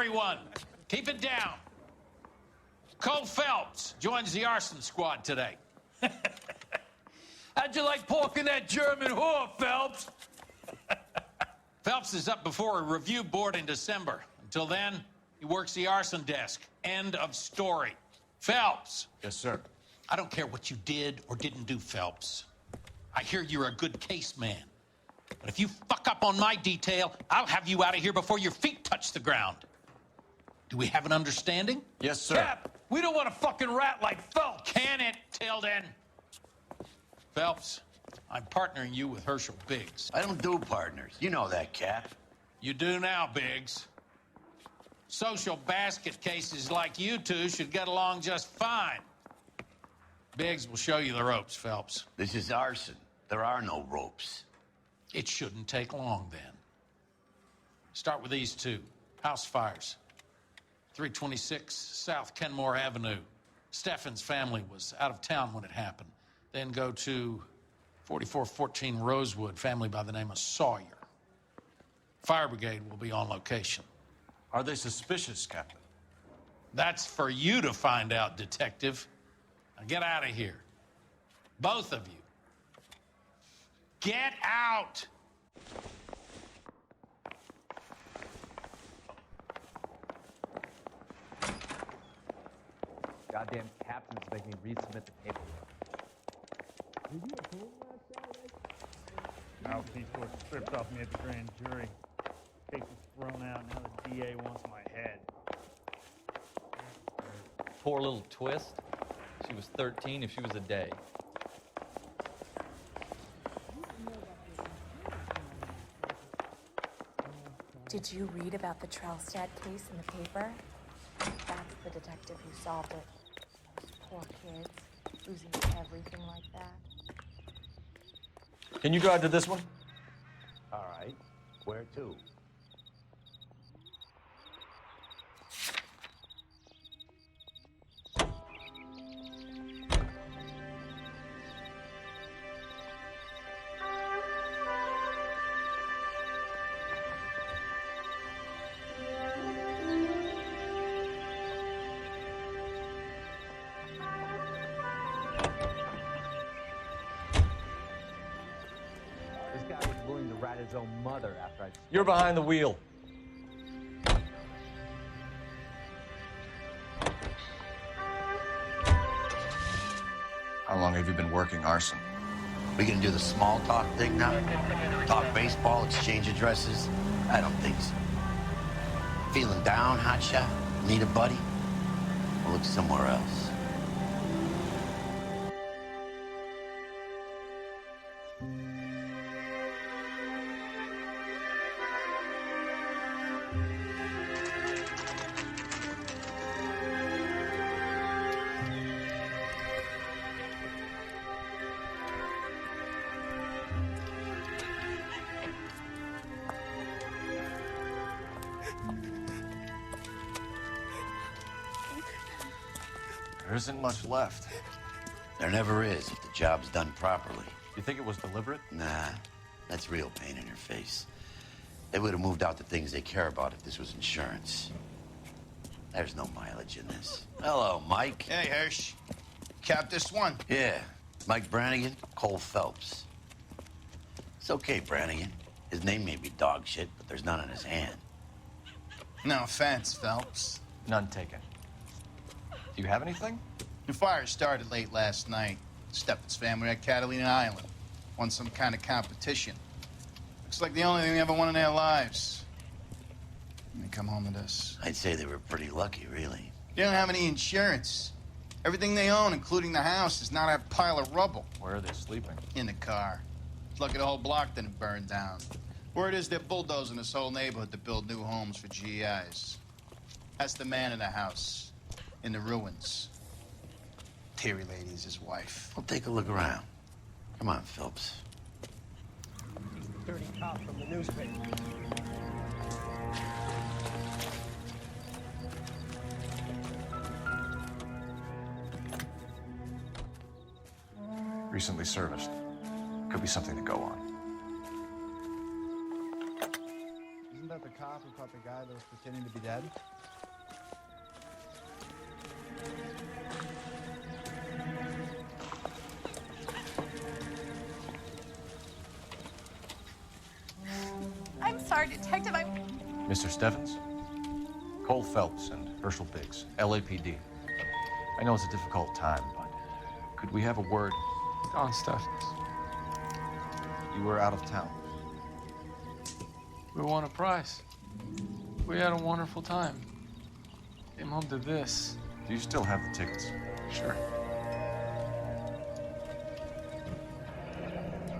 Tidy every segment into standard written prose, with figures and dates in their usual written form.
everyone. Keep it down. Cole Phelps joins the arson squad today. How'd you like porking that German whore, Phelps? Phelps is up before a review board in December. Until then, he works the arson desk. End of story. Phelps. Yes, sir. I don't care what you did or didn't do, Phelps. I hear you're a good case man. But if you fuck up on my detail, I'll have you out of here before your feet touch the ground. Do we have an understanding? Yes, sir. Cap, we don't want a fucking rat like Phelps. Can it, Tilden? Phelps, I'm partnering you with Herschel Biggs. I don't do partners. You know that, Cap. You do now, Biggs. Social basket cases like you two should get along just fine. Biggs will show you the ropes, Phelps. This is arson. There are no ropes. It shouldn't take long, then. Start with these two. House fires. 326 South Kenmore Avenue. Steffen's family was out of town when it happened. Then go to 4414 Rosewood, family by the name of Sawyer. Fire brigade will be on location. Are they suspicious, Captain? That's for you to find out, detective. Now get out of here. Both of you. Get out! Goddamn captain's making me resubmit the paperwork. Mouthpiece was stripped off me at the grand jury. Case was thrown out. Now the DA wants my head. Poor little twist. She was 13 if she was a day. Did you read about the Trelstad case in the paper? That's the detective who solved it. Those poor kids, losing everything like that. Can you drive to this one? All right. Where to? This guy was willing to rat his own mother after I... You're behind the wheel. How long have you been working arson? We gonna do the small talk thing now? Talk baseball, exchange addresses? I don't think so. Feeling down, hotshot? Need a buddy? We'll look somewhere else. There isn't much left. There never is if the job's done properly. You think it was deliberate? Nah, that's real pain in your face. They would have moved out the things they care about if this was insurance. There's no mileage in this. Hello, Mike. Hey, Hirsch. Cap this one. Yeah, Mike Brannigan, Cole Phelps. It's okay, Brannigan. His name may be dog shit, but there's none in his hand. No offense, Phelps. None taken. Do you have anything? The fire started late last night. Steffen's family at Catalina Island. Won some kind of competition. Looks like the only thing they ever won in their lives. And they come home to this. I'd say they were pretty lucky, really. They don't have any insurance. Everything they own, including the house, is now that pile of rubble. Where are they sleeping? In the car. It's lucky the whole block didn't burn down. Word is they're bulldozing this whole neighborhood to build new homes for GIs. That's the man in the house. In the ruins. Terry lady is his wife. We'll take a look around. Come on, Phelps. Dirty cop from the newspaper. Recently serviced. Could be something to go on. Isn't that about the cop who caught the guy that was pretending to be dead? I'm sorry, Detective. Mr. Steffens? Cole Phelps and Herschel Biggs, LAPD. I know it's a difficult time, but could we have a word? Don Steffens. You were out of town. We won a prize. We had a wonderful time. Came home to this. Do you still have the tickets? Sure.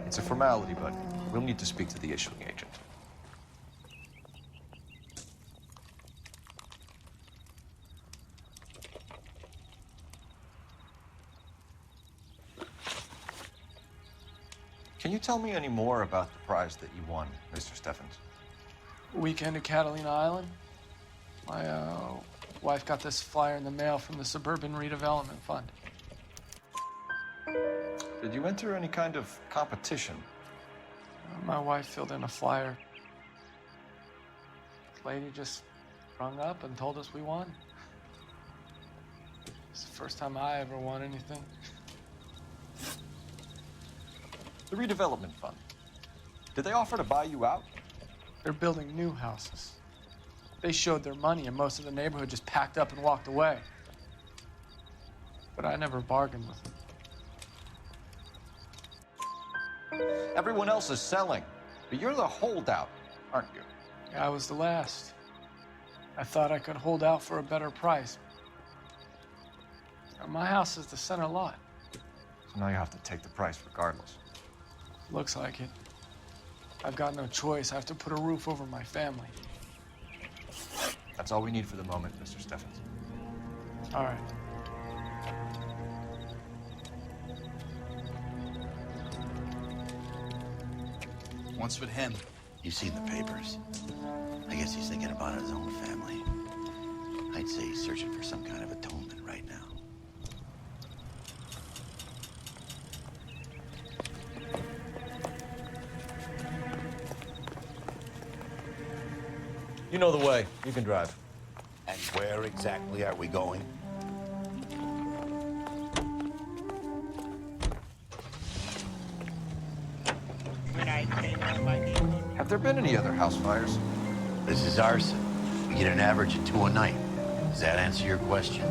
It's a formality, but we'll need to speak to the issuing agent. Can you tell me any more about the prize that you won, Mr. Steffens? Weekend at Catalina Island. My wife got this flyer in the mail from the Suburban Redevelopment Fund. Did you enter any kind of competition? My wife filled in a flyer. The lady just rung up and told us we won. It's the first time I ever won anything. The redevelopment fund. Did they offer to buy you out? They're building new houses. They showed their money and most of the neighborhood just packed up and walked away. But I never bargained with them. Everyone else is selling, but you're the holdout, aren't you? I was the last. I thought I could hold out for a better price. My house is the center lot. So now you have to take the price regardless. Looks like it. I've got no choice. I have to put a roof over my family. That's all we need for the moment, Mr. Steffens. All right. What's with him? You've seen the papers. I guess he's thinking about his own family. I'd say he's searching for some kind of atonement right now. You know the way. You can drive. And where exactly are we going? Have there been any other house fires? This is arson. We get an average of 2 a night. Does that answer your question?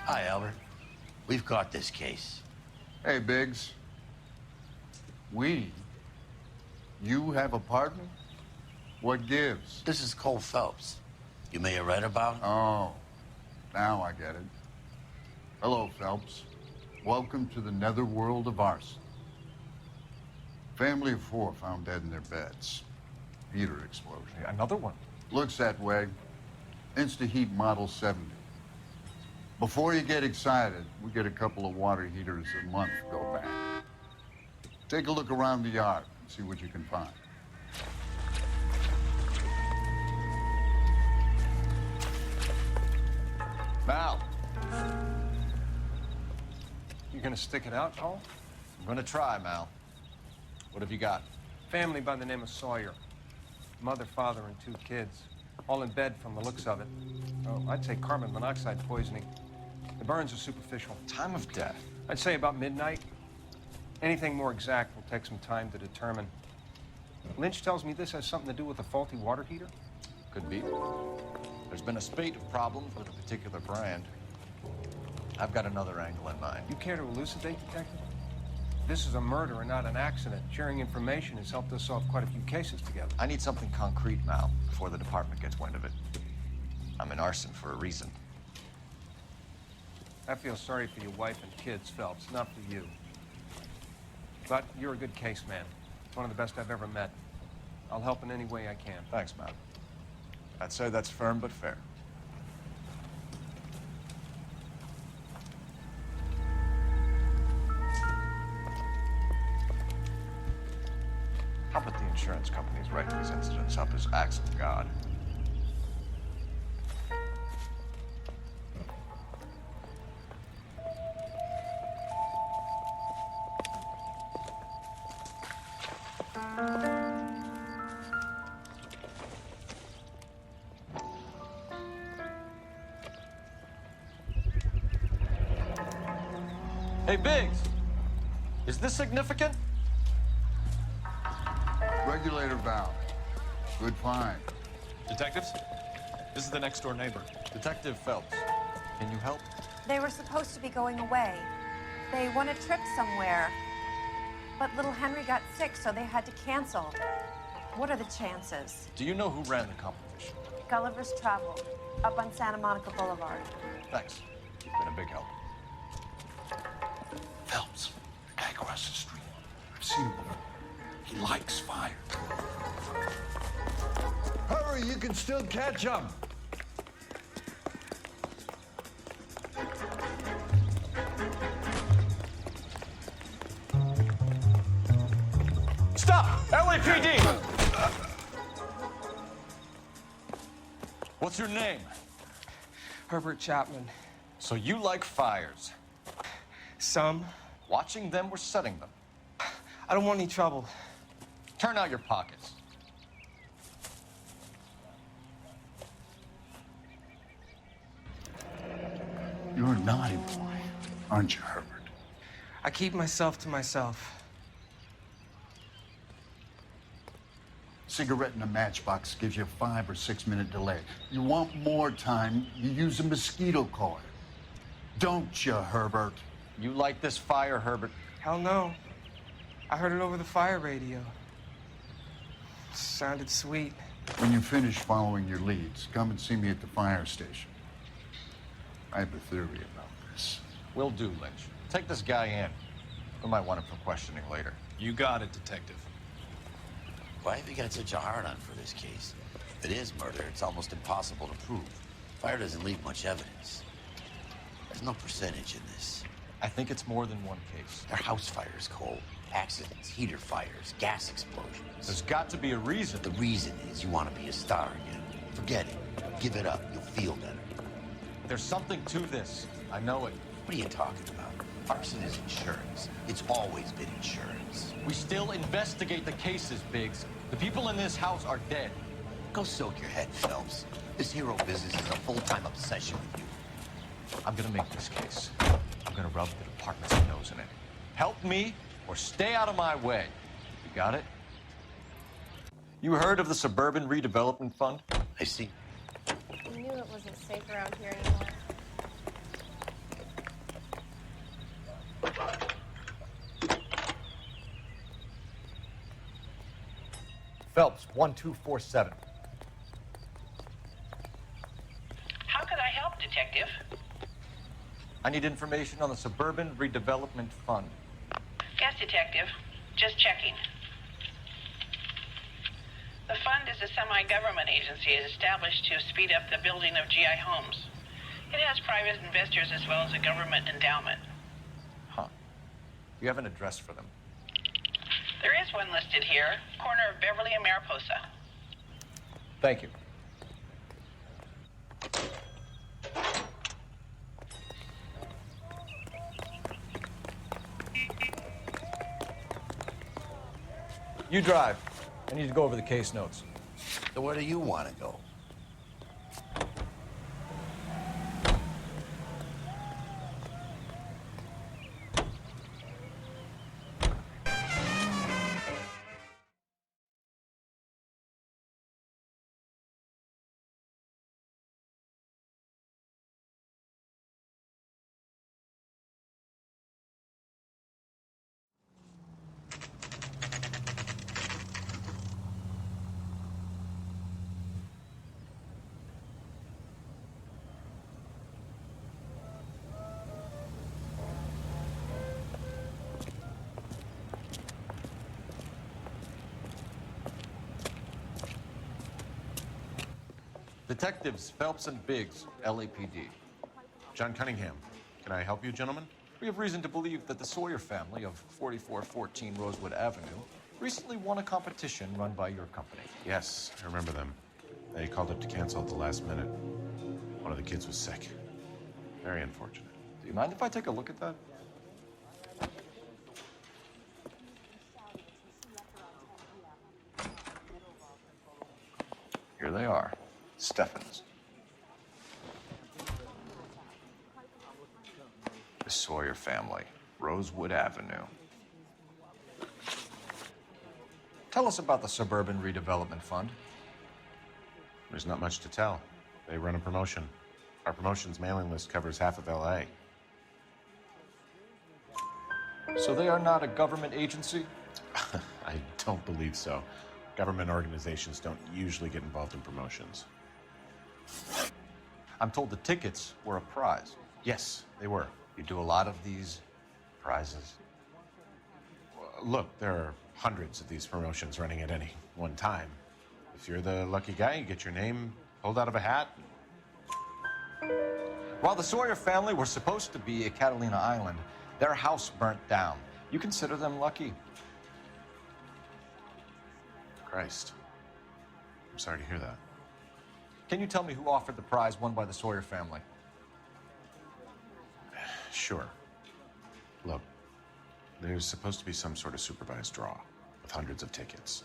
Hi, Albert. We've caught this case. Hey, Biggs. We? You have a partner? What gives? This is Cole Phelps. You may have read about him. Oh, now I get it. Hello, Phelps. Welcome to the netherworld of arson. Family of 4 found dead in their beds. Heater explosion. Another one. Looks that way. Insta-heat Model 70. Before you get excited, we get a couple of water heaters a month go back. Take a look around the yard and see what you can find. Mal, You gonna stick it out, Cole? I'm gonna try, Mal. What have you got? Family by the name of Sawyer. Mother, father, and 2 kids. All in bed from the looks of it. Oh, I'd say carbon monoxide poisoning. The burns are superficial. Time of death. I'd say about midnight. Anything more exact will take some time to determine. Lynch tells me this has something to do with a faulty water heater. Could be. There's been a spate of problems with a particular brand. I've got another angle in mind. You care to elucidate, Detective? This is a murder and not an accident. Sharing information has helped us solve quite a few cases together. I need something concrete, Mal, before the department gets wind of it. I'm in arson for a reason. I feel sorry for your wife and kids, Phelps, not for you. But you're a good case man. One of the best I've ever met. I'll help in any way I can. Thanks, Mal. I'd say that's firm but fair. these incidents up as acts of God. Hey, Biggs, is this significant? Regulator valve. Good find. Detectives? This is the next door neighbor. Detective Phelps. Can you help? They were supposed to be going away. They won a trip somewhere. But little Henry got sick, so they had to cancel. What are the chances? Do you know who ran the competition? Gulliver's Travel, up on Santa Monica Boulevard. Thanks. You've been a big help. Phelps, the guy across the street. I've seen him before. He likes fire. Hurry, you can still catch him. Stop! LAPD! What's your name? Herbert Chapman. So you like fires? Some. Watching them or setting them? I don't want any trouble. Turn out your pockets. You're a naughty boy, aren't you, Herbert? I keep myself to myself. Cigarette in a matchbox gives you a 5 or 6 minute delay. You want more time, you use a mosquito coil. Don't you, Herbert? You like this fire, Herbert? Hell no. I heard it over the fire radio. Sounded sweet. When you finish following your leads, come and see me at the fire station. I have a theory about this. Will do, Lynch. Take this guy in. We might want him for questioning later. You got it, Detective. Why have you got such a hard-on for this case? If it is murder, it's almost impossible to prove. Fire doesn't leave much evidence. There's no percentage in this. I think it's more than one case. There are house fires, Cole. Accidents, heater fires, gas explosions. There's got to be a reason. The reason is you want to be a star again. Forget it. Give it up. You'll feel better. There's something to this. I know it. What are you talking about? Arson is insurance. It's always been insurance. We still investigate the cases, Biggs. The people in this house are dead. Go soak your head, Phelps. This hero business is a full-time obsession with you. I'm gonna make this case. I'm gonna rub the department's nose in it. Help me or stay out of my way. You got it? You heard of the Suburban Redevelopment Fund? I see. I knew it wasn't safe around here anymore. Phelps, 1247. How could I help, Detective? I need information on the Suburban Redevelopment Fund. Yes, Detective. Just checking. The fund is a semi-government agency established to speed up the building of GI homes. It has private investors as well as a government endowment. Huh. You have an address for them? There is one listed here, corner of Beverly and Mariposa. Thank you. You drive. I need to go over the case notes. So where do you want to go? Detectives Phelps and Biggs, LAPD. John Cunningham. Can I help you, gentlemen? We have reason to believe that the Sawyer family of 4414 Rosewood Avenue recently won a competition run by your company. Yes, I remember them. They called up to cancel at the last minute. One of the kids was sick. Very unfortunate. Do you mind if I take a look at that? Here they are. Steffens. The Sawyer family, Rosewood Avenue. Tell us about the Suburban Redevelopment Fund. There's not much to tell. They run a promotion. Our promotion's mailing list covers half of LA. So they are not a government agency? I don't believe so. Government organizations don't usually get involved in promotions. I'm told the tickets were a prize. Yes, they were. You do a lot of these prizes? Look, there are hundreds of these promotions running at any one time. If you're the lucky guy, you get your name pulled out of a hat. While the Sawyer family were supposed to be at Catalina Island, their house burnt down. You consider them lucky? Christ. I'm sorry to hear that. Can you tell me who offered the prize won by the Sawyer family? Sure. Look, there's supposed to be some sort of supervised draw with hundreds of tickets.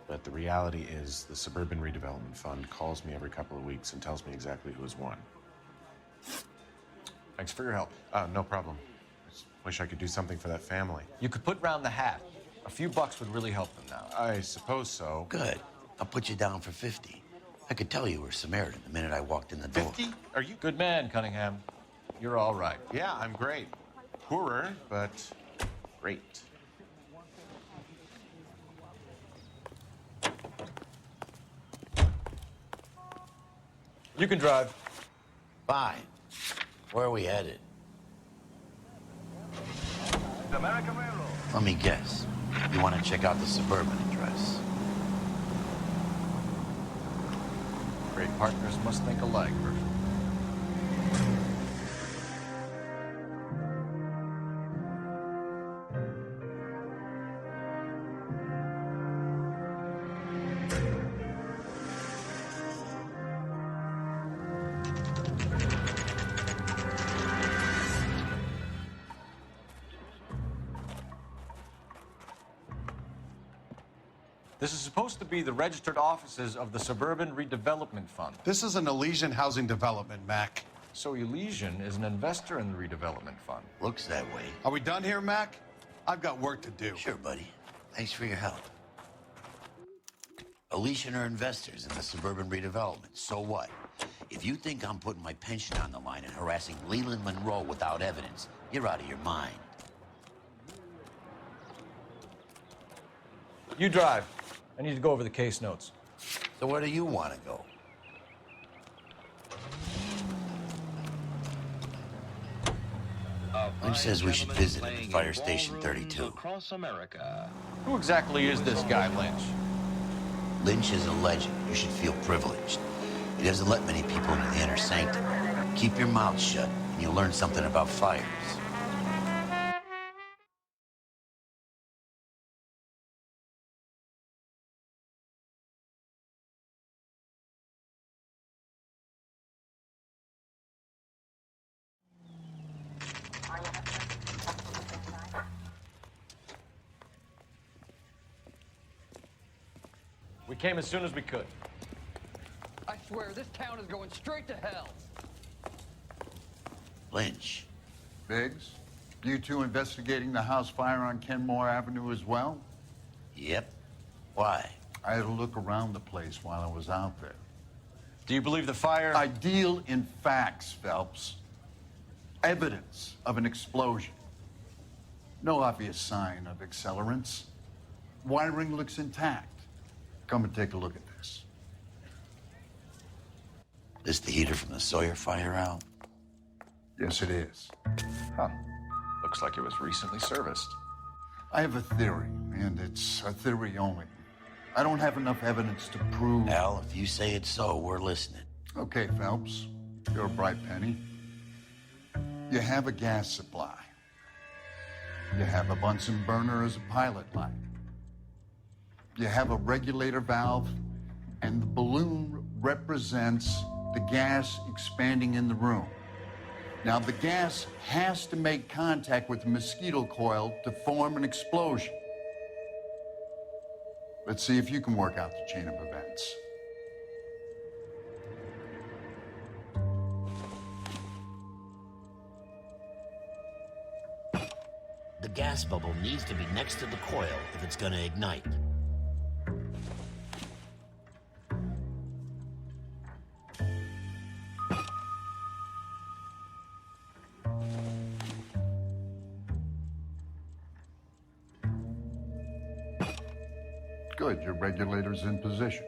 But the reality is the Suburban Redevelopment Fund calls me every couple of weeks and tells me exactly who has won. Thanks for your help. No problem. I just wish I could do something for that family. You could put round the hat. A few bucks would really help them now. I suppose so. Good. I'll put you down for 50. I could tell you were Samaritan the minute I walked in the door. 50? Are you good man, Cunningham? You're all right. Yeah, I'm great. Poorer, but great. You can drive. Fine. Where are we headed? The American Railroad. Let me guess. You want to check out the Suburban address? Great partners must think alike, Murphy. This is supposed to be the registered offices of the Suburban Redevelopment Fund. This is an Elysian housing development, Mac. So Elysian is an investor in the redevelopment fund. Looks that way. Are we done here, Mac? I've got work to do. Sure, buddy. Thanks for your help. Elysian are investors in the Suburban Redevelopment. So what? If you think I'm putting my pension on the line and harassing Leland Monroe without evidence, you're out of your mind. You drive. I need to go over the case notes. So where do you want to go? Lynch says we should visit him at Fire Station 32. Across America. Who exactly is this guy, Lynch? Lynch is a legend. You should feel privileged. He doesn't let many people into the inner sanctum. Keep your mouth shut, and you'll learn something about fires. We came as soon as we could. I swear, this town is going straight to hell. Lynch. Biggs, you two investigating the house fire on Kenmore Avenue as well? Yep. Why? I had a look around the place while I was out there. Do you believe the fire? I deal in facts, Phelps. Evidence of an explosion. No obvious sign of accelerants. Wiring looks intact. Come and take a look at this. This the heater from the Sawyer fire out? Yes, it is. Huh. Looks like it was recently serviced. I have a theory, and it's a theory only. I don't have enough evidence to prove... Al, if you say it's so, we're listening. Okay, Phelps. You're a bright penny. You have a gas supply. You have a Bunsen burner as a pilot light. You have a regulator valve, and the balloon represents the gas expanding in the room. Now, the gas has to make contact with the mosquito coil to form an explosion. Let's see if you can work out the chain of events. The gas bubble needs to be next to the coil if it's gonna ignite. Good, your regulator's in position.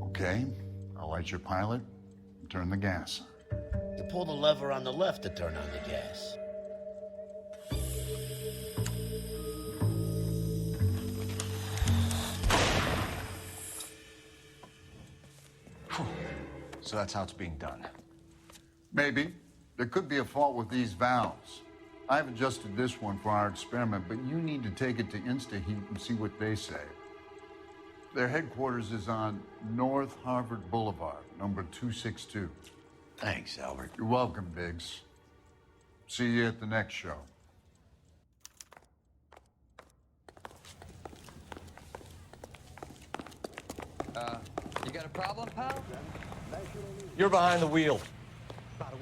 Okay, I'll light your pilot and turn the gas. You pull the lever on the left to turn on the gas. So that's how it's being done. Maybe. There could be a fault with these valves. I've adjusted this one for our experiment, but you need to take it to InstaHeat and see what they say. Their headquarters is on North Harvard Boulevard, number 262. Thanks, Albert. You're welcome, Biggs. See you at the next show. You got a problem, pal? You're behind the wheel.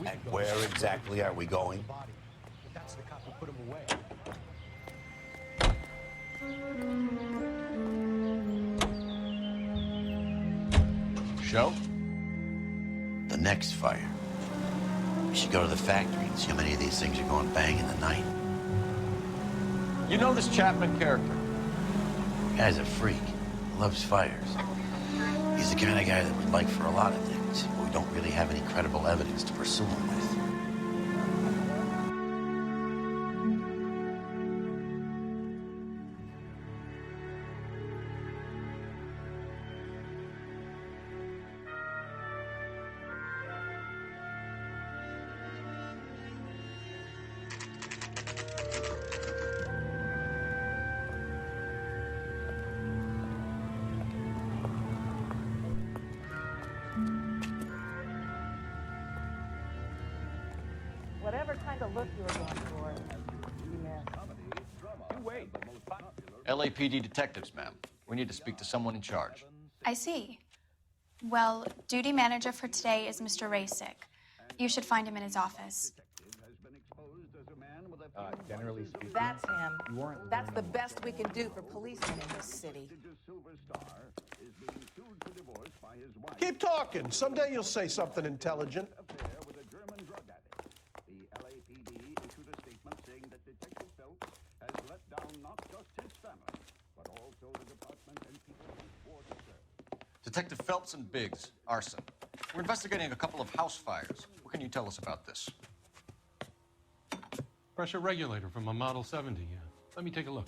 And where exactly are we going? That's the cop who put him away. Show? The next fire. We should go to the factory and see how many of these things are going bang in the night. You know this Chapman character? The guy's a freak. Loves fires. He's the kind of guy that would like for a lot of things, but we don't really have any credible evidence to pursue him with. Whatever kind of look you were going for, you missed. LAPD detectives, ma'am. We need to speak to someone in charge. I see. Well, duty manager for today is Mr. Rasick. You should find him in his office. Generally speaking, That's him. you weren't That's the learning best we can do for policemen in this city. Keep talking. Someday you'll say something intelligent. Detective Phelps and Biggs, arson. We're investigating a couple of house fires. What can you tell us about this? Pressure regulator from a Model 70, yeah. Let me take a look.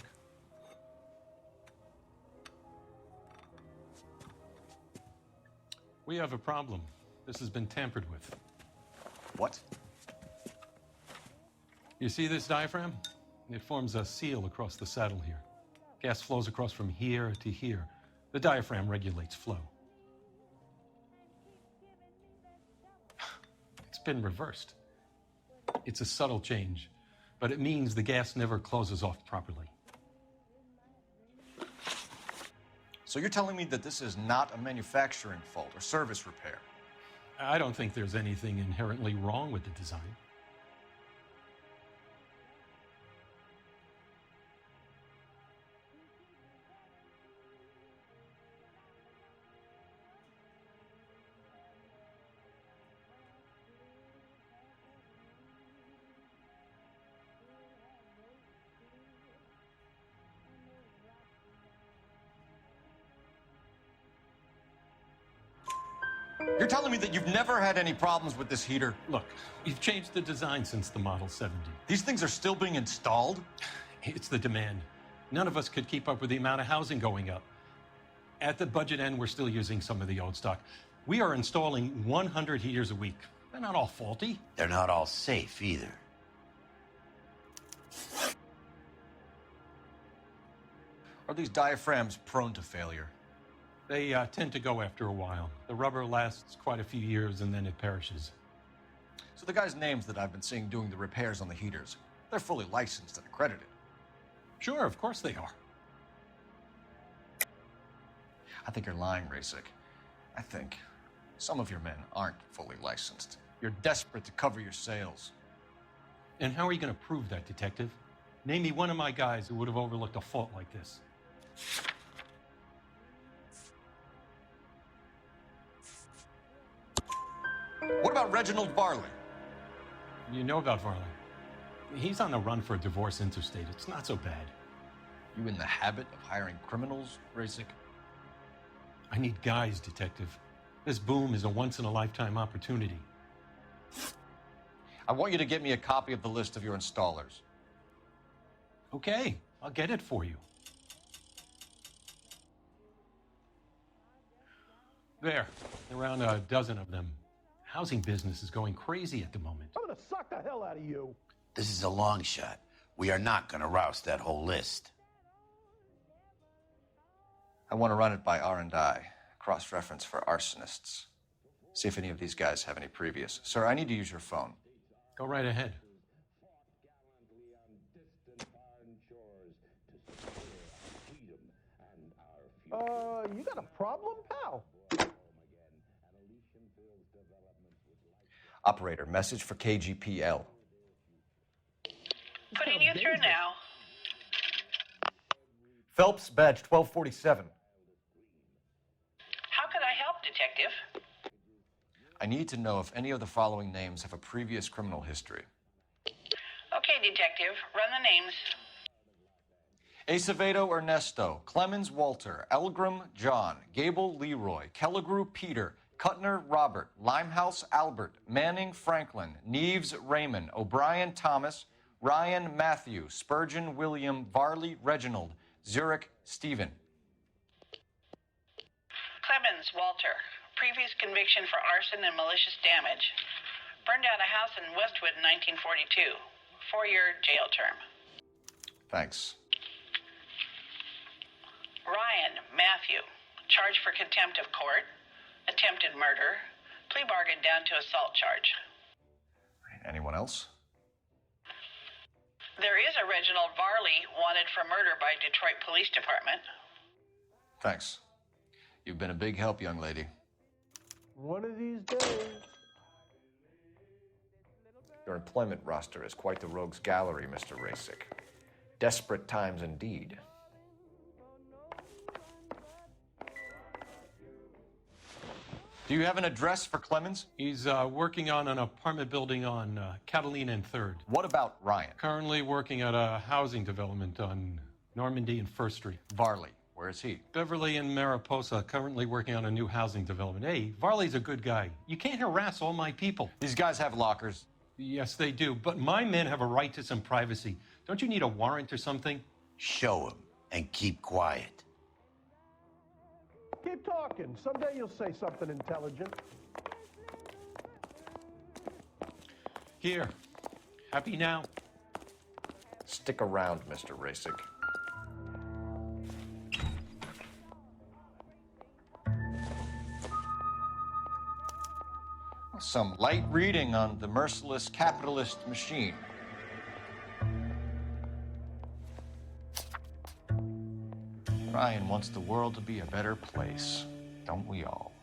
We have a problem. This has been tampered with. What? You see this diaphragm? It forms a seal across the saddle here. Gas flows across from here to here. The diaphragm regulates flow. It's been reversed. It's a subtle change, but it means the gas never closes off properly. So you're telling me that this is not a manufacturing fault or service repair? I don't think there's anything inherently wrong with the design. You're telling me that you've never had any problems with this heater? Look, we've changed the design since the Model 70. These things are still being installed? It's the demand. None of us could keep up with the amount of housing going up. At the budget end, we're still using some of the old stock. We are installing 100 heaters a week. They're not all faulty. They're not all safe either. Are these diaphragms prone to failure? They tend to go after a while. The rubber lasts quite a few years and then it perishes. So the guys' names that I've been seeing doing the repairs on the heaters, they're fully licensed and accredited. Sure, of course they are. I think you're lying, Rasik. I think some of your men aren't fully licensed. You're desperate to cover your sales. And how are you going to prove that, Detective? Name me one of my guys who would have overlooked a fault like this. What about Reginald Varley? You know about Varley. He's on the run for a divorce interstate. It's not so bad. You in the habit of hiring criminals, Rasik? I need guys, Detective. This boom is a once-in-a-lifetime opportunity. I want you to get me a copy of the list of your installers. Okay, I'll get it for you. There, around a dozen of them. Housing business is going crazy at the moment. I'm gonna suck the hell out of you. This is a long shot. We are not gonna roust that whole list. I want to run it by R&I, cross-reference for arsonists. See if any of these guys have any previous. Sir, I need to use your phone. Go right ahead. You got a problem, pal? Operator, message for KGPL. Putting you through now. Phelps, badge 1247. How could I help, Detective? I need to know if any of the following names have a previous criminal history. Okay, Detective. Run the names. Acevedo Ernesto, Clemens Walter, Elgram John, Gable Leroy, Kelligrew Peter, Kuttner Robert, Limehouse Albert, Manning Franklin, Neves Raymond, O'Brien Thomas, Ryan Matthew, Spurgeon William, Varley Reginald, Zurich Stephen. Clemens Walter. Previous conviction for arson and malicious damage. Burned down a house in Westwood in 1942. 4-year jail term. Thanks. Ryan Matthew. Charged for contempt of court. Attempted murder. Plea bargain down to assault charge. Anyone else? There is a Reginald Varley wanted for murder by Detroit Police Department. Thanks. You've been a big help, young lady. One of these days. Your employment roster is quite the rogues gallery, Mr. Rasik. Desperate times indeed. Do you have an address for Clemens? He's working on an apartment building on Catalina and 3rd. What about Ryan? Currently working at a housing development on Normandy and 1st Street. Varley, where is he? Beverly and Mariposa, currently working on a new housing development. Hey, Varley's a good guy. You can't harass all my people. These guys have lockers. Yes, they do, but my men have a right to some privacy. Don't you need a warrant or something? Show him and keep quiet. Keep talking. Someday you'll say something intelligent. Here. Happy now? Stick around, Mr. Rasik. Some light reading on the merciless capitalist machine. Ryan wants the world to be a better place, don't we all?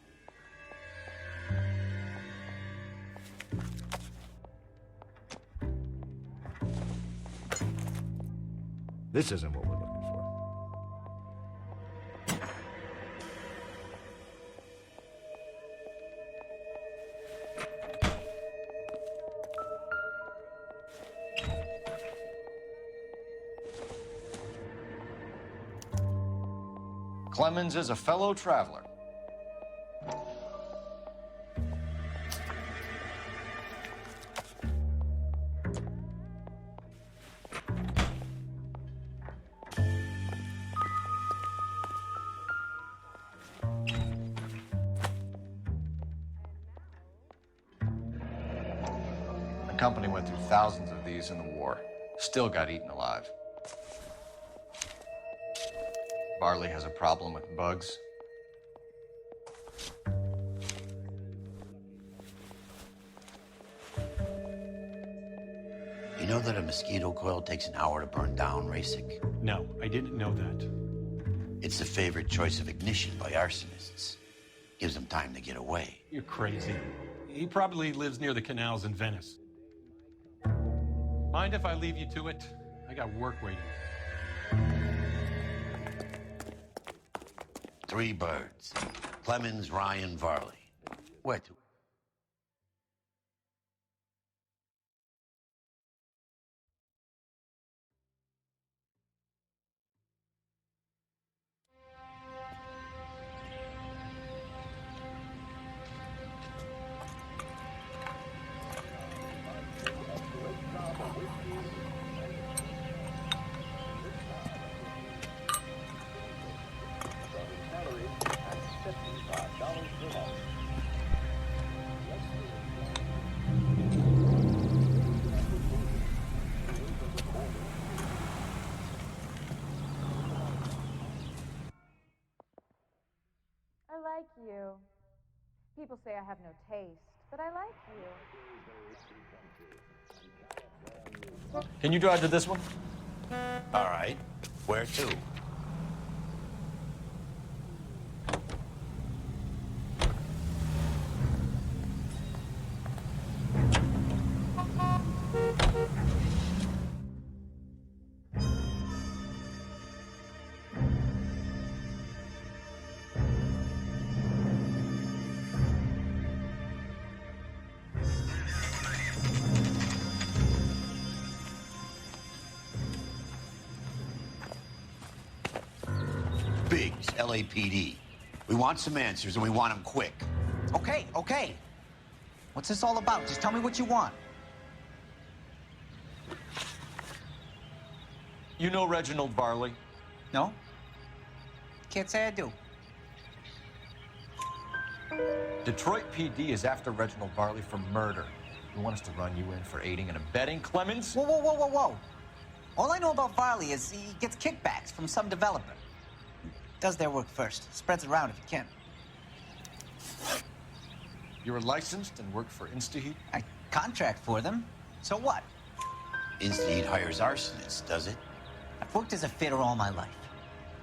This isn't what we're looking for. Clemens is a fellow traveler. company went through thousands of these in the war. Still got eaten alive. Varley has a problem with bugs. You know that a mosquito coil takes an hour to burn down, Rasic? No, I didn't know that. It's the favorite choice of ignition by arsonists. Gives them time to get away. You're crazy. He probably lives near the canals in Venice. Mind if I leave you to it? I got work waiting. 3 birds. Clemens, Ryan, Varley. Where to? I like you. People say I have no taste, but I like you. Can you drive to this one? All right. Where to? Biggs, LAPD. We want some answers, and we want them quick. Okay, okay. What's this all about? Just tell me what you want. You know Reginald Varley? No? Can't say I do. Detroit PD is after Reginald Varley for murder. You want us to run you in for aiding and abetting, Clemens? Whoa, whoa, whoa, whoa, whoa. All I know about Varley is he gets kickbacks from some developer. Does their work first. Spreads it around if he can. You're licensed and work for InstaHeat? I contract for them. So what? InstaHeat hires arsonists, does it? I've worked as a fitter all my life.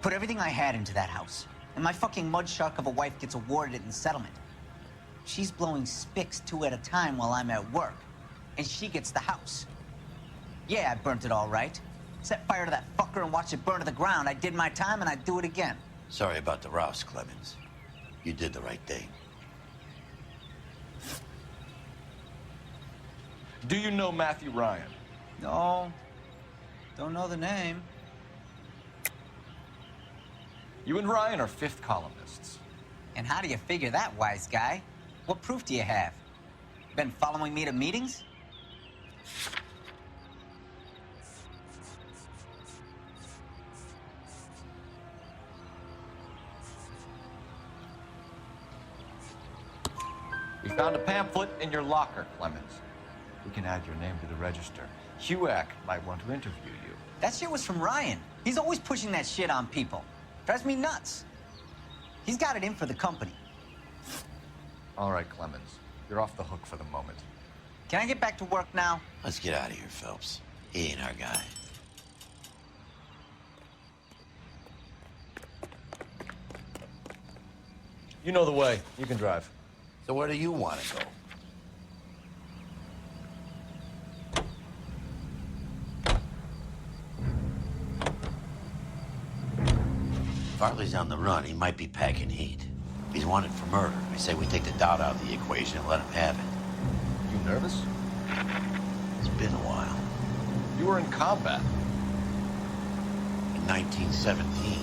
Put everything I had into that house. And my fucking mud shark of a wife gets awarded it in settlement. She's blowing spics 2 at a time while I'm at work. And she gets the house. Yeah, I burnt it all right. Set fire to that fucker and watched it burn to the ground. I did my time and I'd do it again. Sorry about the rouse, Clemens. You did the right thing. Do you know Matthew Ryan? No. Don't know the name. You and Ryan are fifth columnists. And how do you figure that, wise guy? What proof do you have? Been following me to meetings? We found a pamphlet in your locker, Clemens. We can add your name to the register. HUAC might want to interview you. That shit was from Ryan. He's always pushing that shit on people. Drives me nuts. He's got it in for the company. All right, Clemens. You're off the hook for the moment. Can I get back to work now? Let's get out of here, Phelps. He ain't our guy. You know the way. You can drive. So where do you want to go? Varley's on the run. He might be packing heat. If he's wanted for murder, I say we take the doubt out of the equation and let him have it. You nervous? It's been a while. You were in combat. In 1917.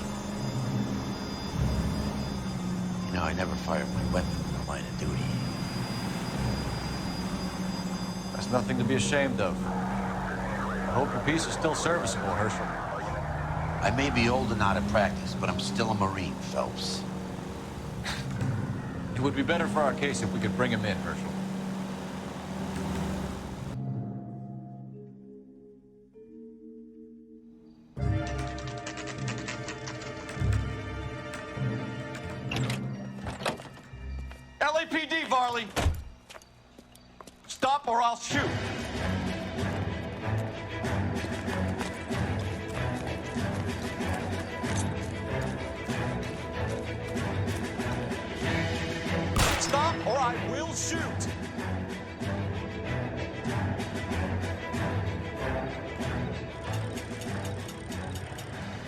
You know, I never fired my weapon in the line of duty. That's nothing to be ashamed of. I hope your piece is still serviceable, Herschel. I may be old and out of practice, but I'm still a Marine, Phelps. It would be better for our case if we could bring him in, Herschel. LAPD, Varley! Stop or I'll shoot. Stop or I will shoot.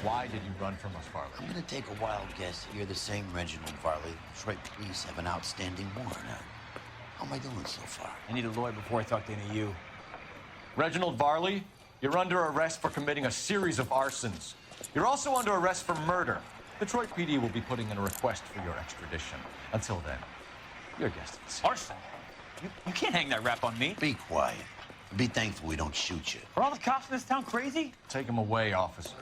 Why did you run from us, Varley? I'm gonna take a wild guess that you're the same Reginald Varley Detroit police have an outstanding warrant on. How am I doing so far? I need a lawyer before I talk to any of you. Reginald Varley, you're under arrest for committing a series of arsons. You're also under arrest for murder. Detroit PD will be putting in a request for your extradition. Until then, your guest is Arson? You can't hang that rap on me. Be quiet. Be thankful we don't shoot you. Are all the cops in this town crazy? Take him away, officer.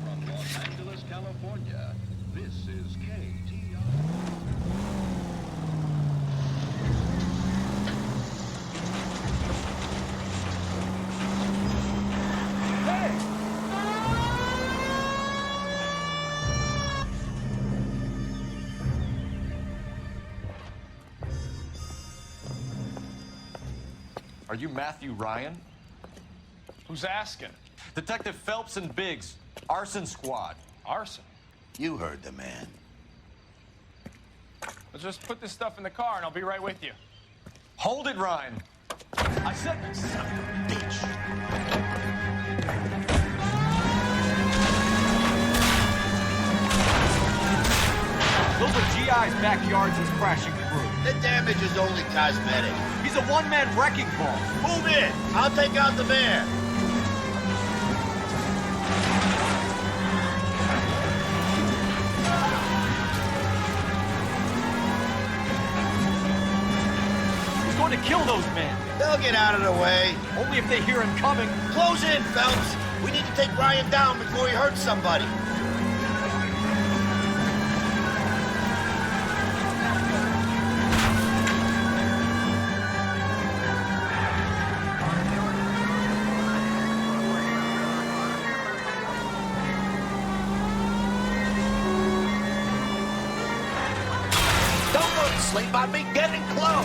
From Los Angeles, California, this is KTR. Are you Matthew Ryan? Who's asking? Detective Phelps and Biggs, arson squad. Arson? You heard the man. Let's just put this stuff in the car and I'll be right with you. Hold it, Ryan. I said, son of a bitch. Those are GI's backyards he's crashing through. The damage is only cosmetic. He's a one-man wrecking ball. Move in. I'll take out the van. He's going to kill those men. They'll get out of the way. Only if they hear him coming. Close in, Phelps. We need to take Ryan down before he hurts somebody. Sleep on me, getting close.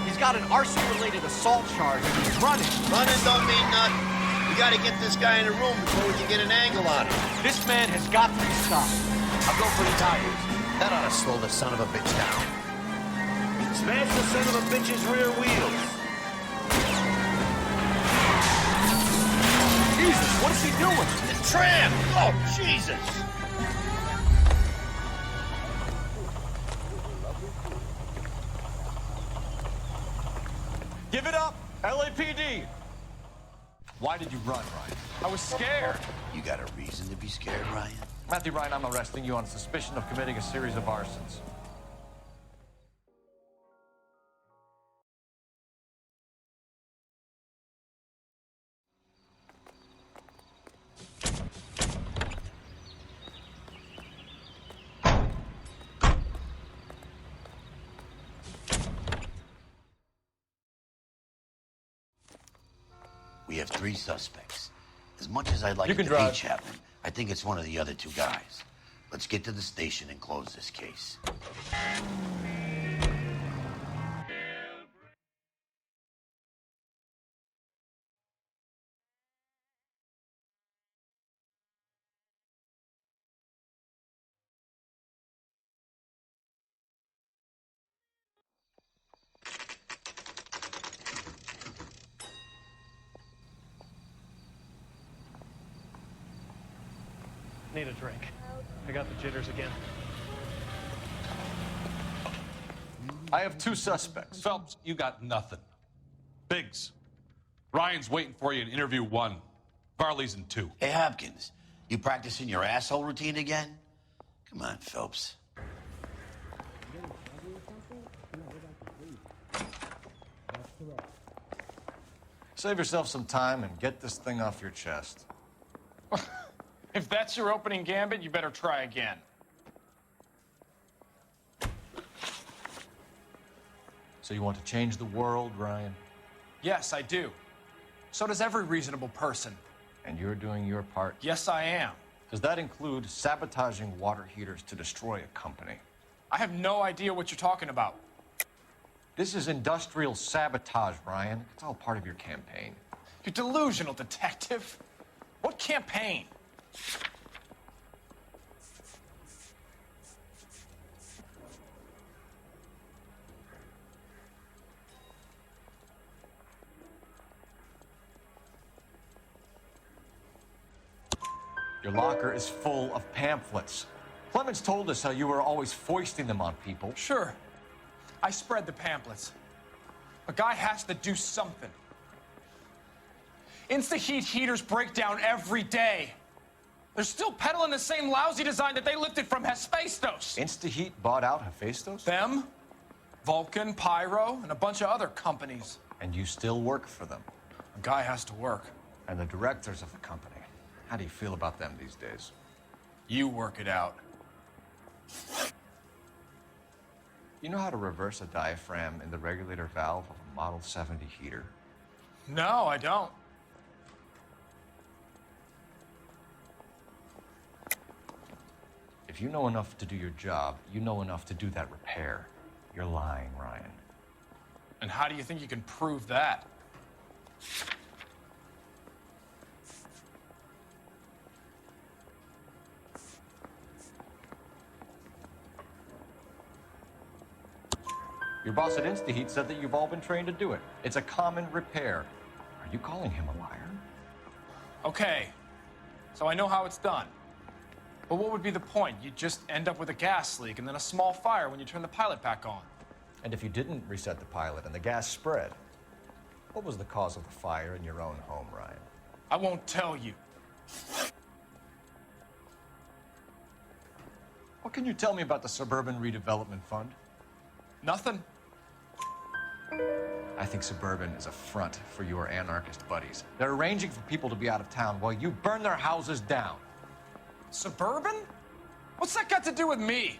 He's got an arson-related assault charge and he's running. Running don't mean nothing. We gotta get this guy in a room before we can get an angle on him. This man has got to be stopped. I'll go for the tires. That ought to slow the son of a bitch down. Smash the son of a bitch's rear wheels. Jesus, what is he doing? The tram! Oh, Jesus! Give it up, LAPD. Why did you run, Ryan? I was scared. You got a reason to be scared, Ryan? Matthew Ryan, I'm arresting you on suspicion of committing a series of arsons. We have 3 suspects. As much as I'd like You it can to drive. be Chapman, I think it's one of the other 2 guys. Let's get to the station and close this case. Need a drink. I got the jitters again. I have 2 suspects. Phelps, you got nothing. Biggs, Ryan's waiting for you in interview 1. Varley's in 2. Hey, Hopkins, you practicing your asshole routine again? Come on, Phelps. Save yourself some time and get this thing off your chest. If that's your opening gambit, you better try again. So you want to change the world, Ryan? Yes, I do. So does every reasonable person. And you're doing your part? Yes, I am. Does that include sabotaging water heaters to destroy a company? I have no idea what you're talking about. This is industrial sabotage, Ryan. It's all part of your campaign. You're delusional, detective. What campaign? Your locker is full of pamphlets. Clemens told us how you were always foisting them on people. Sure. I spread the pamphlets. A guy has to do something. Insta-heat heaters break down every day. They're still peddling the same lousy design that they lifted from Hephaestus. Insta-heat bought out Hephaestus? Them, Vulcan, Pyro, and a bunch of other companies. And you still work for them? A guy has to work. And the directors of the company. How do you feel about them these days? You work it out. You know how to reverse a diaphragm in the regulator valve of a Model 70 heater? No, I don't. If you know enough to do your job, you know enough to do that repair. You're lying, Ryan. And how do you think you can prove that? Your boss at InstaHeat said that you've all been trained to do it. It's a common repair. Are you calling him a liar? Okay, so I know how it's done. But what would be the point? You'd just end up with a gas leak and then a small fire when you turn the pilot back on. And if you didn't reset the pilot and the gas spread, what was the cause of the fire in your own home, Ryan? I won't tell you. What can you tell me about the Suburban Redevelopment Fund? Nothing. I think Suburban is a front for your anarchist buddies. They're arranging for people to be out of town while you burn their houses down. Suburban? What's that got to do with me?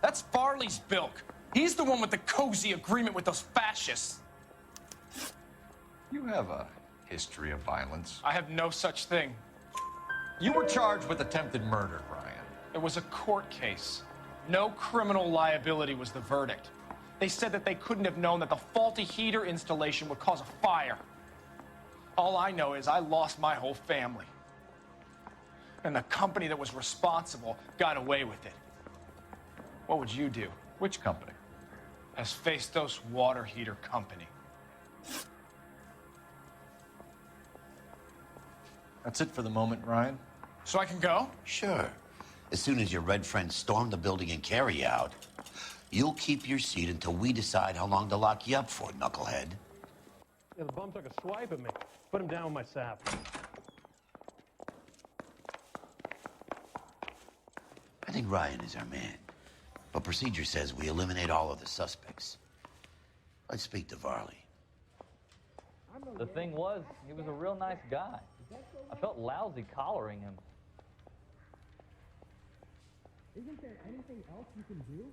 That's Farley's bilk. He's the one with the cozy agreement with those fascists. You have a history of violence. I have no such thing. You were charged with attempted murder, Ryan. It was a court case. No criminal liability was the verdict. They said that they couldn't have known that the faulty heater installation would cause a fire. All I know is I lost my whole family. And the company that was responsible got away with it. What would you do? Which company? Hephaestus Water Heater Company. That's it for the moment, Ryan. So I can go? Sure. As soon as your red friends storm the building and carry you out, you'll keep your seat until we decide how long to lock you up for, knucklehead. Yeah, the bum took a swipe at me. Put him down with my sap. I think Ryan is our man. But procedure says we eliminate all of the suspects. Let's speak to Varley. The thing was, he was a real nice guy. I felt lousy collaring him. Isn't there anything else you can do?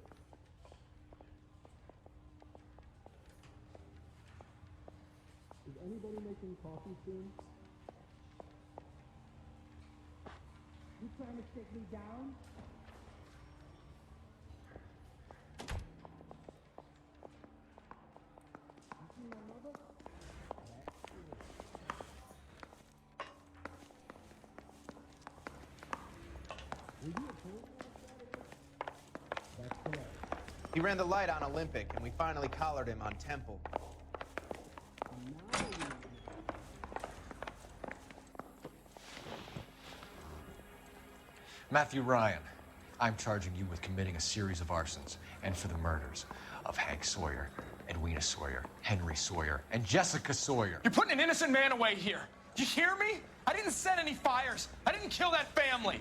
Is anybody making coffee soon? You trying to stick me down? You see my mother? Were you a pool That's correct. He ran the light on Olympic, and we finally collared him on Temple. Matthew Ryan, I'm charging you with committing a series of arsons and for the murders of Hank Sawyer, Edwina Sawyer, Henry Sawyer, and Jessica Sawyer. You're putting an innocent man away here. Do you hear me? I didn't set any fires. I didn't kill that family.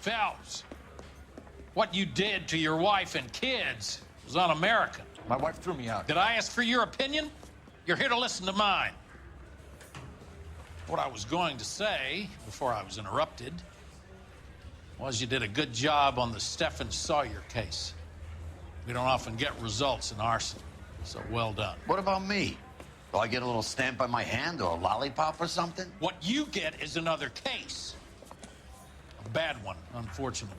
Phelps, what you did to your wife and kids was un-American. My wife threw me out. Did I ask for your opinion? You're here to listen to mine. What I was going to say, before I was interrupted, was you did a good job on the Stephen Sawyer case. We don't often get results in arson, so well done. What about me? Do I get a little stamp by my hand or a lollipop or something? What you get is another case. A bad one, unfortunately.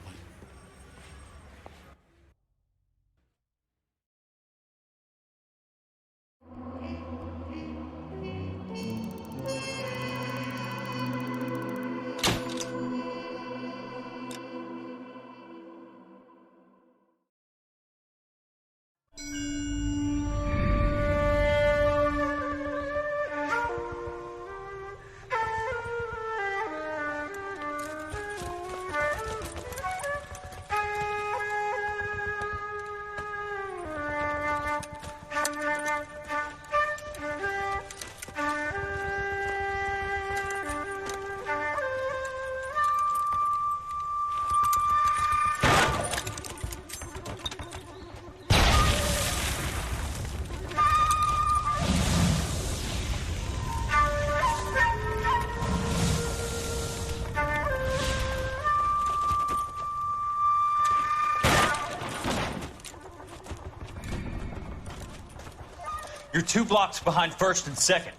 You're 2 blocks behind 1st and 2nd.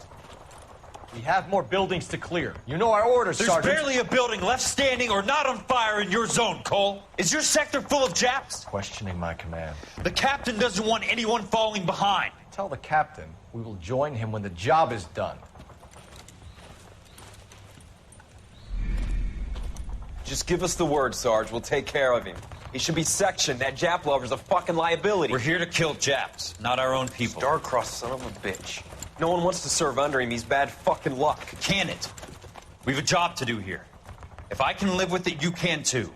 We have more buildings to clear. You know our orders, Sergeant. There's barely a building left standing or not on fire in your zone, Cole. Is your sector full of Japs? Questioning my command. The captain doesn't want anyone falling behind. Tell the captain we will join him when the job is done. Just give us the word, Sarge. We'll take care of him. He should be sectioned. That Jap lover's a fucking liability. We're here to kill Japs, not our own people. Star-crossed son of a bitch. No one wants to serve under him. He's bad fucking luck. Can it? We have a job to do here. If I can live with it, you can too.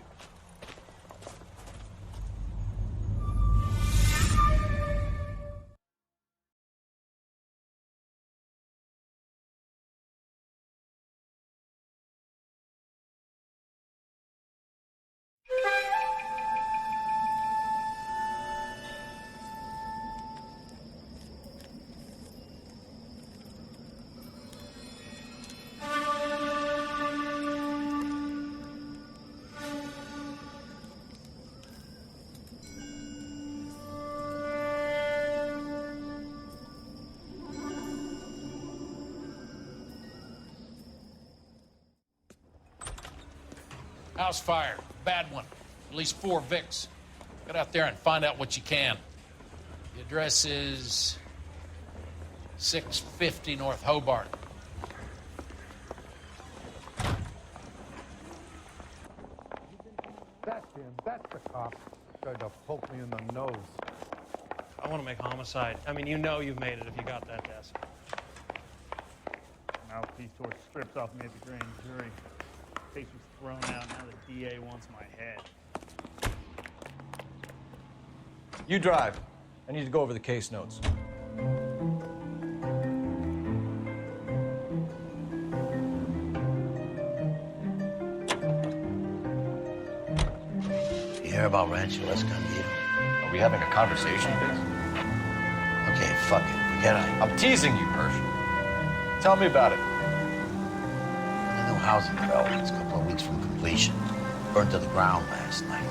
House fire, bad one. At least 4 Vicks. Get out there and find out what you can. The address is 650 North Hobart. That's him. That's the cop. Tried to poke me in the nose. I want to make homicide. I mean, you know you've made it if you got that desk. Mouthpiece tore strips off me at the grand jury. Case was thrown out. Now the DA wants my head. You drive. I need to go over the case notes. You hear about Rancho Escondido? Are we having a conversation, Vince? Okay, fuck it. Forget I. I'm teasing you, Persh. Tell me about it. The new housing development is a couple of weeks from completion. Burned to the ground last night.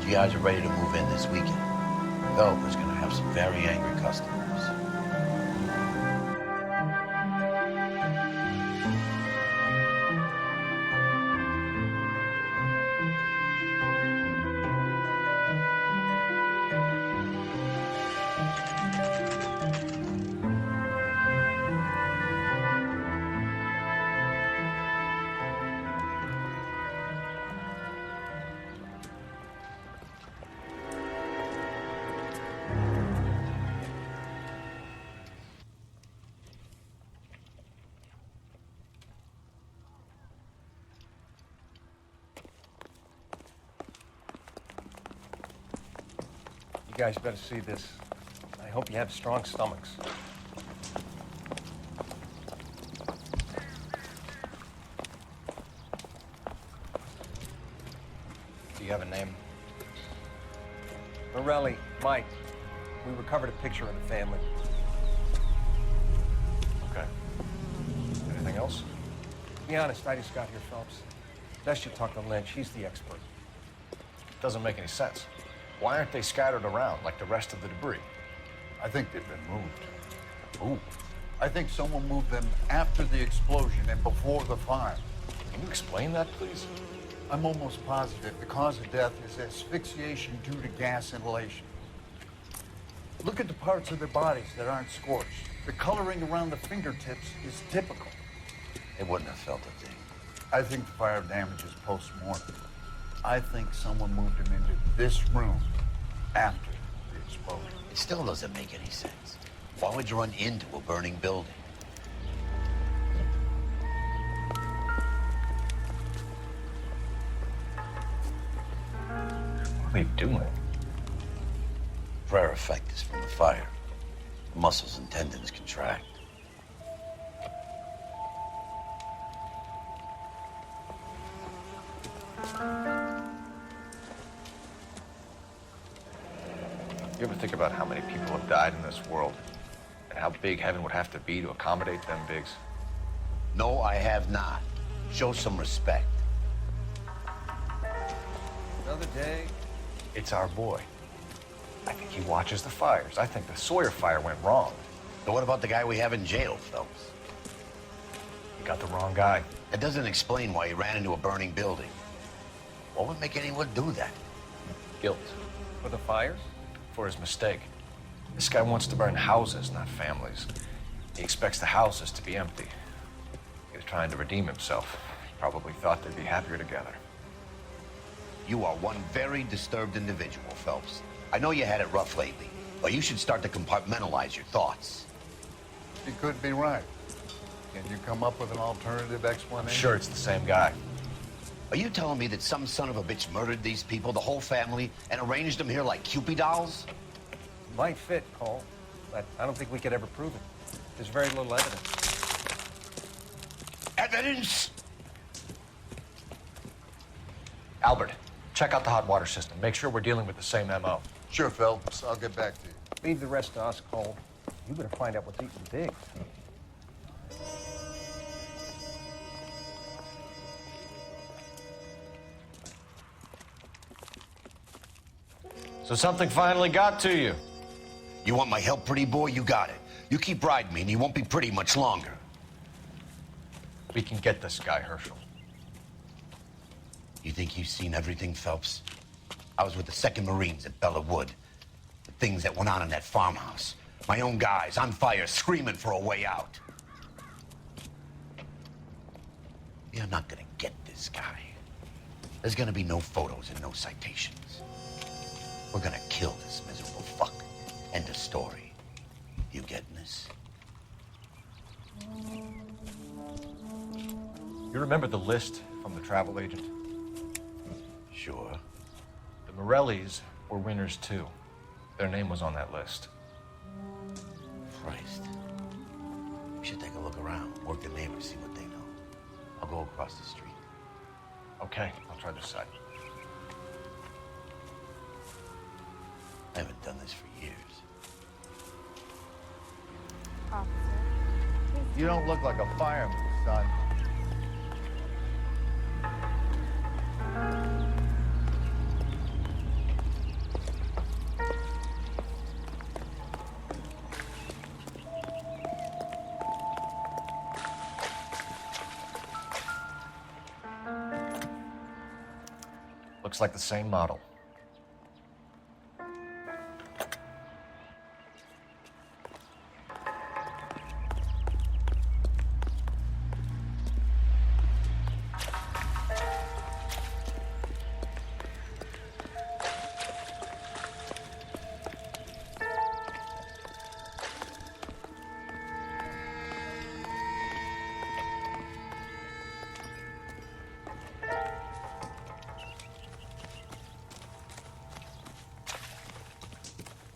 GIs are ready to move in this weekend. Developer's gonna have some very angry customers. You guys better see this. I hope you have strong stomachs. Do you have a name? Morelli, Mike. We recovered a picture of the family. Okay. Anything else? Be honest, I just got here, Phelps. Best you talk to Lynch. He's the expert. Doesn't make any sense. Why aren't they scattered around like the rest of the debris? I think they've been moved. Ooh. I think someone moved them after the explosion and before the fire. Can you explain that, please? I'm almost positive the cause of death is asphyxiation due to gas inhalation. Look at the parts of their bodies that aren't scorched. The coloring around the fingertips is typical. They wouldn't have felt a thing. I think the fire damage is post-mortem. I think someone moved him into this room after the explosion. It still doesn't make any sense. Why would you run into a burning building? What are they doing? Prayer effect is from the fire. The muscles and tendons contract. You ever think about how many people have died in this world? And how big heaven would have to be to accommodate them bigs? No, I have not. Show some respect. Another day. It's our boy. I think he watches the fires. I think the Sawyer fire went wrong. But what about the guy we have in jail, Phelps? You got the wrong guy. That doesn't explain why he ran into a burning building. What would make anyone do that? Guilt. For the fires? For his mistake. This guy wants to burn houses, not families. He expects the houses to be empty. He was trying to redeem himself. He probably thought they'd be happier together. You are one very disturbed individual, Phelps. I know you had it rough lately, but you should start to compartmentalize your thoughts. You could be right. Can you come up with an alternative explanation? I'm sure it's the same guy. Are you telling me that some son of a bitch murdered these people, the whole family, and arranged them here like Cupid dolls? Might fit, Cole, but I don't think we could ever prove it. There's very little evidence. Evidence? Albert, check out the hot water system. Make sure we're dealing with the same MO. Sure, Phelps. I'll get back to you. Leave the rest to us, Cole. You better find out what's eating Big. So something finally got to you. You want my help, pretty boy? You got it. You keep riding me and you won't be pretty much longer. We can get this guy, Herschel. You think you've seen everything, Phelps? I was with the 2nd Marines at Bella Wood. The things that went on in that farmhouse. My own guys on fire, screaming for a way out. You're not gonna get this guy. There's gonna be no photos and no citations. We're gonna kill this miserable fuck. End of story. You getting this? You remember the list from the travel agent? Sure. The Morellis were winners too. Their name was on that list. Christ. We should take a look around, work the neighbors, see what they know. I'll go across the street. Okay, I'll try this side. I haven't done this for years. You don't look like a fireman, son. Looks like the same model.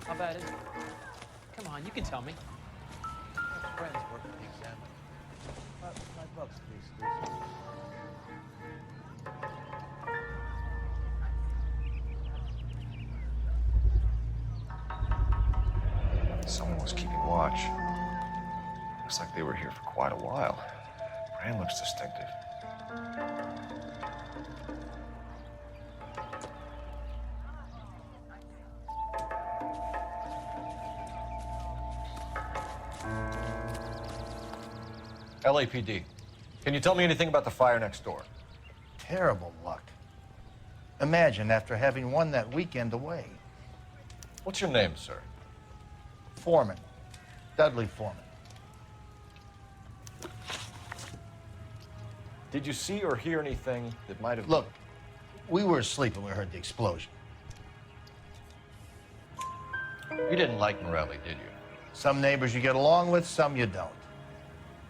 How bad is it? Come on, you can tell me. Friends working the exam. $5, please. Someone was keeping watch. Looks like they were here for quite a while. Name looks distinctive. LAPD. Can you tell me anything about the fire next door? Terrible luck. Imagine after having won that weekend away. What's your name, sir? Foreman. Dudley Foreman. Did you see or hear anything that might have... Look, we were asleep when we heard the explosion. You didn't like Morelli, did you? Some neighbors you get along with, some you don't.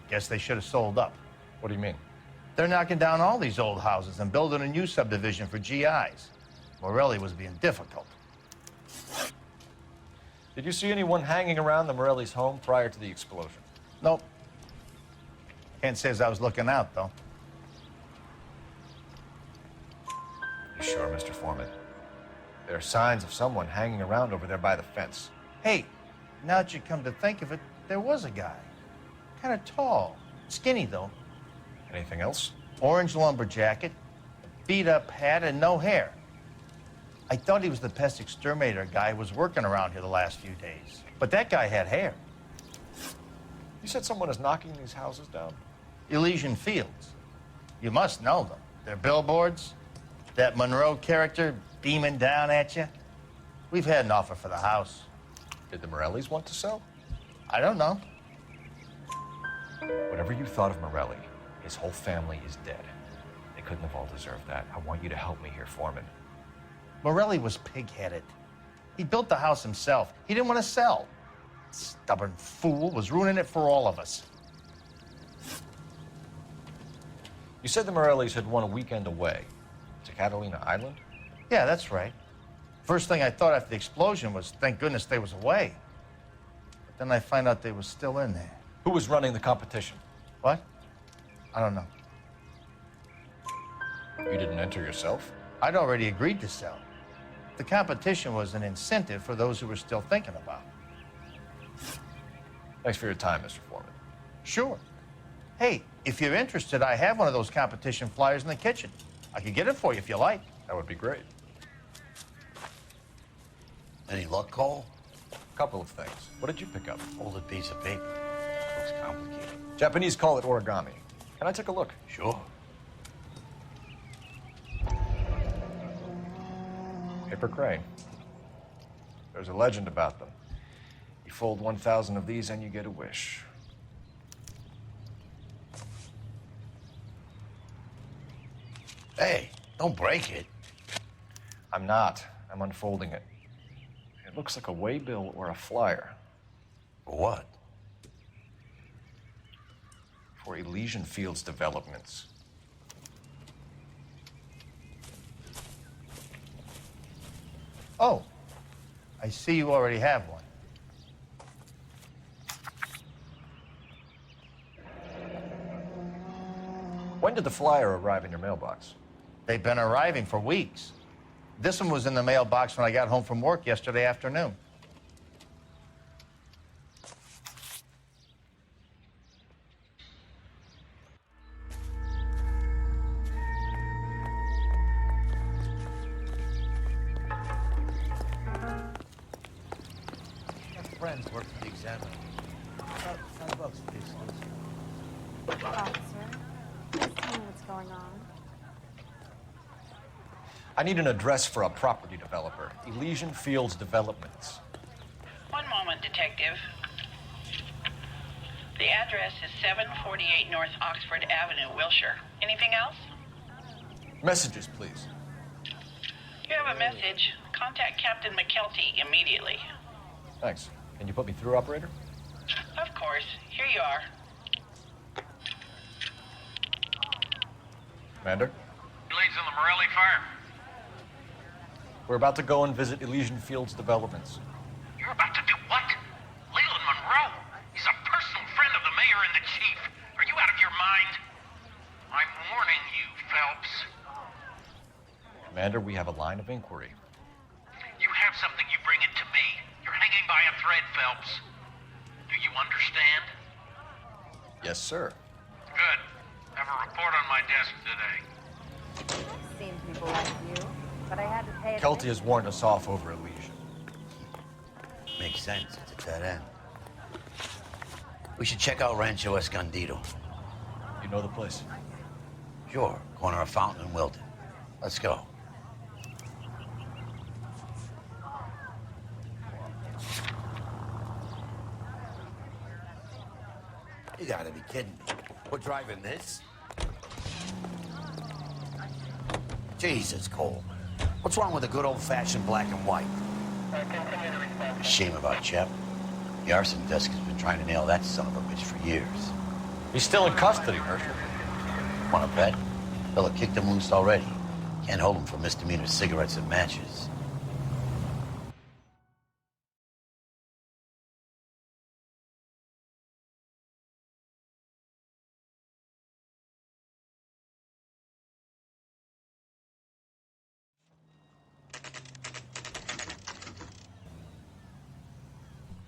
Guess they should have sold up. What do you mean? They're knocking down all these old houses and building a new subdivision for GIs. Morelli was being difficult. Did you see anyone hanging around the Morelli's home prior to the explosion? Nope. Can't say as I was looking out, though. You sure, Mr. Foreman? There are signs of someone hanging around over there by the fence. Hey, now that you come to think of it, there was a guy. Kind of tall. Skinny, though. Anything else? Orange lumber jacket, beat-up hat, and no hair. I thought he was the pest exterminator guy who was working around here the last few days. But that guy had hair. You said someone is knocking these houses down? Elysian Fields. You must know them. They're billboards. That Monroe character beaming down at you. We've had an offer for the house. Did the Morellis want to sell? I don't know. Whatever you thought of Morelli, his whole family is dead. They couldn't have all deserved that. I want you to help me here, Foreman. Morelli was pig-headed. He built the house himself. He didn't want to sell. Stubborn fool was ruining it for all of us. You said the Morellis had won a weekend away to Catalina Island? Yeah, that's right. First thing I thought after the explosion was, thank goodness they was away. But then I find out they was still in there. Who was running the competition? What? I don't know. You didn't enter yourself? I'd already agreed to sell. The competition was an incentive for those who were still thinking about it. Thanks for your time, Mr. Foreman. Sure. Hey, if you're interested, I have one of those competition flyers in the kitchen. I could get it for you if you like. That would be great. Any luck, Cole? A couple of things. What did you pick up? Folded piece of paper. Looks complicated. Japanese call it origami. Can I take a look? Sure. Paper crane. There's a legend about them. You fold 1,000 of these and you get a wish. Hey, don't break it. I'm not. I'm unfolding it. It looks like a waybill or a flyer. For what? For Elysian Fields developments. Oh, I see you already have one. When did the flyer arrive in your mailbox? They've been arriving for weeks. This one was in the mailbox when I got home from work yesterday afternoon. Friends work for the examiner. $5 please. Officer, please tell me what's going on. I need an address for a property developer. Elysian Fields Developments. One moment, Detective. The address is 748 North Oxford Avenue, Wilshire. Anything else? Messages, please. You have a message. Contact Captain McKelty immediately. Thanks. Can you put me through, operator? Of course. Here you are. Commander? Leads on the Morelli fire. We're about to go and visit Elysian Fields Developments. You're about to do what? Leland Monroe. He's a personal friend of the mayor and the chief. Are you out of your mind? I'm warning you, Phelps. Commander, we have a line of inquiry. You have something, you bring it to me. You're hanging by a thread, Phelps. Do you understand? Yes, sir. Good. Have a report on my desk today. I've seen people like you, but I had to pay Kelty has warned us off over a lesion. Makes sense. It's a dead end. We should check out Rancho Escondido. You know the place? Sure. Corner of Fountain and Wilton. Let's go. You gotta be kidding me. We're driving this? Jesus, Cole. What's wrong with a good old-fashioned black and white? Shame about Chep. The arson desk has been trying to nail that son of a bitch for years. He's still in custody, Herschel. Want to bet? Fella kicked him loose already. Can't hold him for misdemeanor cigarettes and matches.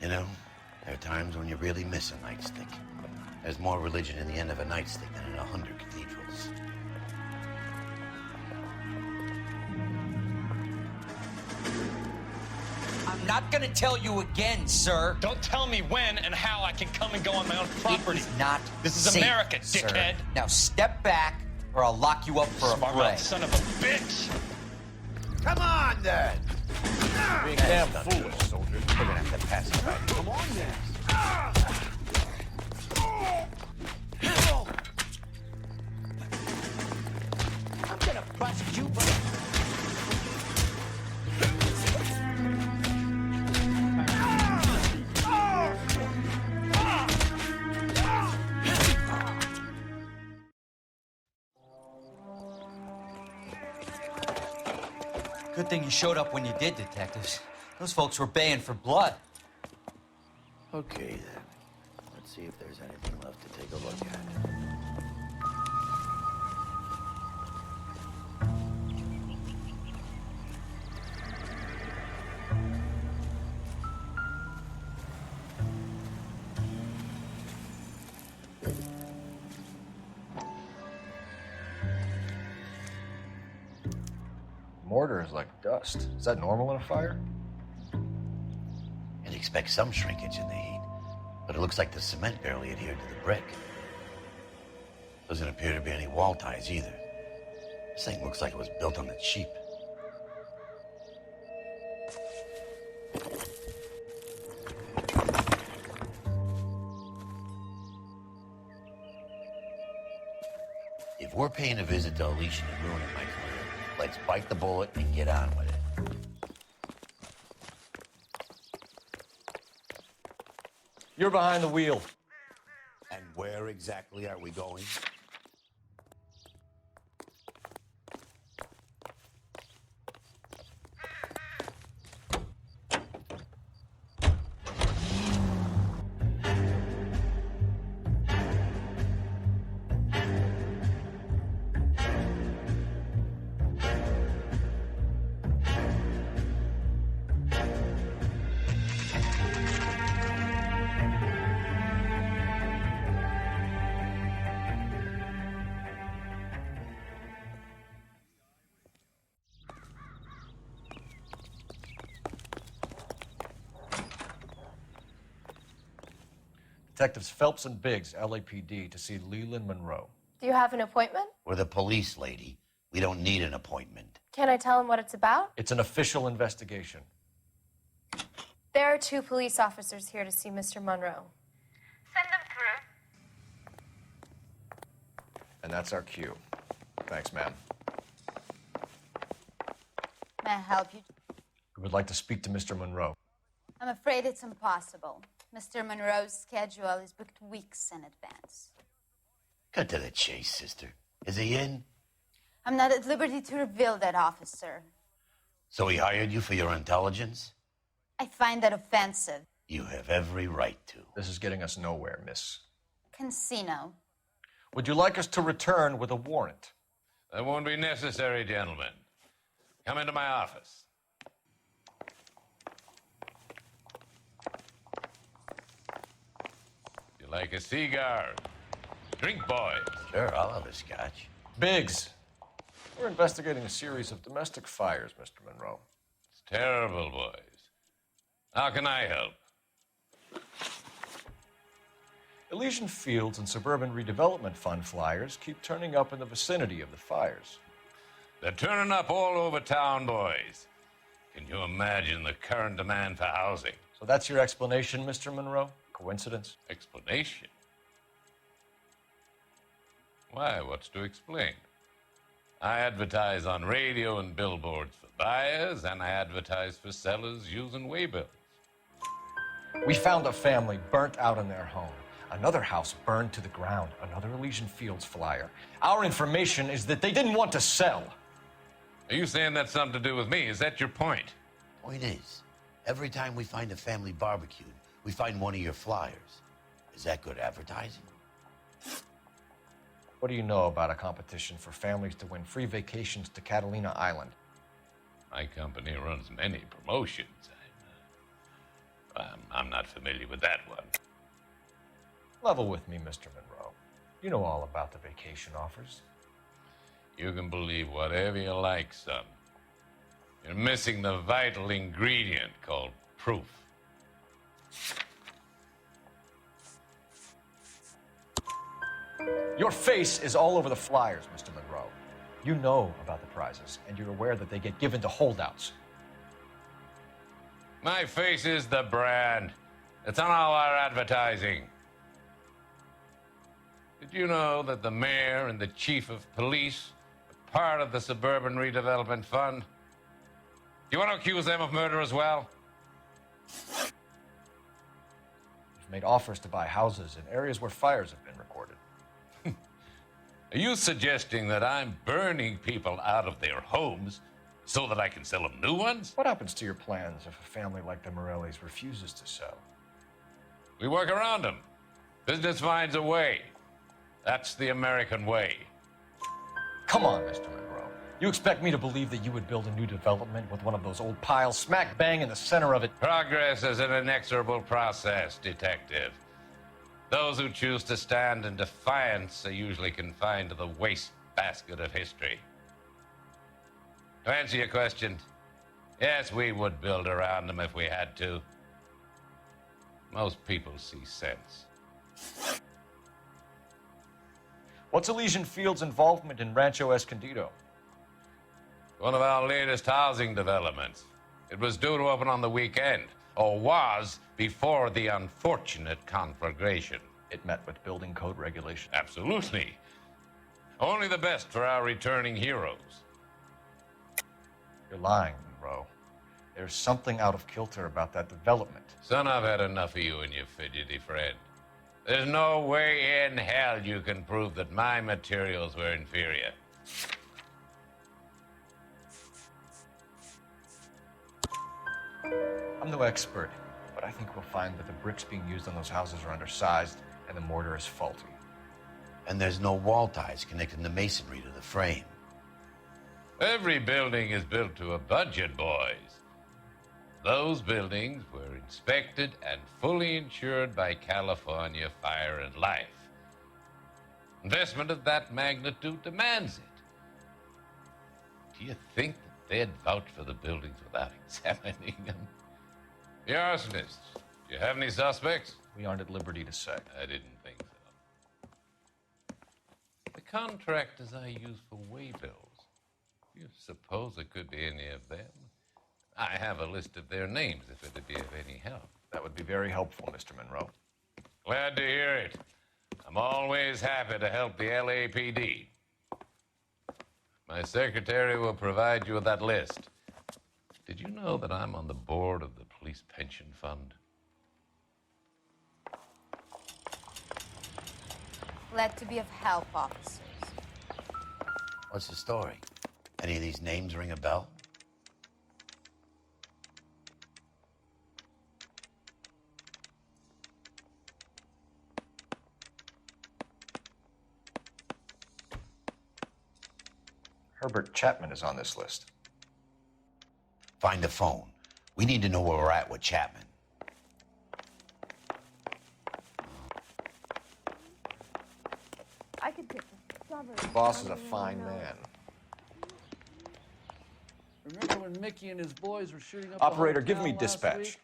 You know, there are times when you really miss a nightstick. There's more religion in the end of a nightstick than in 100 cathedrals. I'm not gonna tell you again, sir. Don't tell me when and how I can come and go on my own property. It is not This is safe, America, sir. dickhead. Now step back, or I'll lock you up for a Smart fray. mouth son of a bitch. Come on, then! Being damn foolish, soldier. We're gonna have to pass it back. Come on, then. I'm gonna bust you, but... Good thing you showed up when you did, detectives. Those folks were baying for blood. Okay, then. Let's see if there's anything left to take a look at. Mortar is like dust. Is that normal in a fire? You'd expect some shrinkage in the heat, but it looks like the cement barely adhered to the brick. Doesn't appear to be any wall ties either. This thing looks like it was built on the cheap. If we're paying a visit to Alicia and ruining my career, let's bite the bullet and get on with it. You're behind the wheel. And where exactly are we going? Detectives Phelps and Biggs, LAPD, to see Leland Monroe. Do you have an appointment? We're the police, lady. We don't need an appointment. Can I tell him what it's about? It's an official investigation. There are 2 police officers here to see Mr. Monroe. Send them through. And that's our cue. Thanks, ma'am. May I help you? We would like to speak to Mr. Monroe. I'm afraid it's impossible. Mr. Monroe's schedule is booked weeks in advance. Cut to the chase, sister. Is he in? I'm not at liberty to reveal that, officer. So he hired you for your intelligence? I find that offensive. You have every right to. This is getting us nowhere, miss. Casino. Would you like us to return with a warrant? That won't be necessary, gentlemen. Come into my office. You like a cigar? Drink, boys. Sure, I'll have a scotch. Biggs, we're investigating a series of domestic fires, Mr. Monroe. It's terrible, boys. How can I help? Elysian Fields and Suburban Redevelopment Fund flyers keep turning up in the vicinity of the fires. They're turning up all over town, boys. Can you imagine the current demand for housing? So that's your explanation, Mr. Monroe? Coincidence? Explanation? Why, what's to explain? I advertise on radio and billboards for buyers, and I advertise for sellers using waybills. We found a family burnt out in their home. Another house burned to the ground. Another Elysian Fields flyer. Our information is that they didn't want to sell. Are you saying that's something to do with me? Is that your point? Point is, every time we find a family barbecued, we find one of your flyers. Is that good advertising? What do you know about a competition for families to win free vacations to Catalina Island? My company runs many promotions. I'm not familiar with that one. Level with me, Mr. Monroe. You know all about the vacation offers. You can believe whatever you like, son. You're missing the vital ingredient called proof. Your face is all over the flyers, Mr. Monroe. You know about the prizes, and you're aware that they get given to holdouts. My face is the brand. It's on all our advertising. Did you know that the mayor and the chief of police are part of the Suburban Redevelopment Fund? Do you want to accuse them of murder as well? You've made offers to buy houses in areas where fires have been recorded. Are you suggesting that I'm burning people out of their homes so that I can sell them new ones? What happens to your plans if a family like the Morellis refuses to sell? We work around them. Business finds a way. That's the American way. Come on, Mr. Monroe. You expect me to believe that you would build a new development with one of those old piles smack bang in the center of it? Progress is an inexorable process, detective. Those who choose to stand in defiance are usually confined to the wastebasket of history. To answer your question, yes, we would build around them if we had to. Most people see sense. What's Elysian Fields' involvement in Rancho Escondido? One of our latest housing developments. It was due to open on the weekend, or was before the unfortunate conflagration. It met with building code regulations. Absolutely. Only the best for our returning heroes. You're lying, Monroe. There's something out of kilter about that development. Son, I've had enough of you and your fidgety friend. There's no way in hell you can prove that my materials were inferior. I'm no expert, but I think we'll find that the bricks being used on those houses are undersized and the mortar is faulty. And there's no wall ties connecting the masonry to the frame. Every building is built to a budget, boys. Those buildings were inspected and fully insured by California Fire and Life. Investment of that magnitude demands it. Do you think that they'd vouch for the buildings without examining them? The arsonists, do you have any suspects? We aren't at liberty to say. I didn't think so. The contractors I use for waybills, do you suppose it could be any of them? I have a list of their names if it'd be of any help. That would be very helpful, Mr. Monroe. Glad to hear it. I'm always happy to help the LAPD. My secretary will provide you with that list. Did you know that I'm on the board of the police pension fund? Glad to be of help, officers. What's the story? Any of these names ring a bell? Herbert Chapman is on this list. Find the phone. We need to know where we're at with Chapman. The boss is a fine man. Remember when Mickey and his boys were shooting up Operator, the give hotel me last dispatch. week?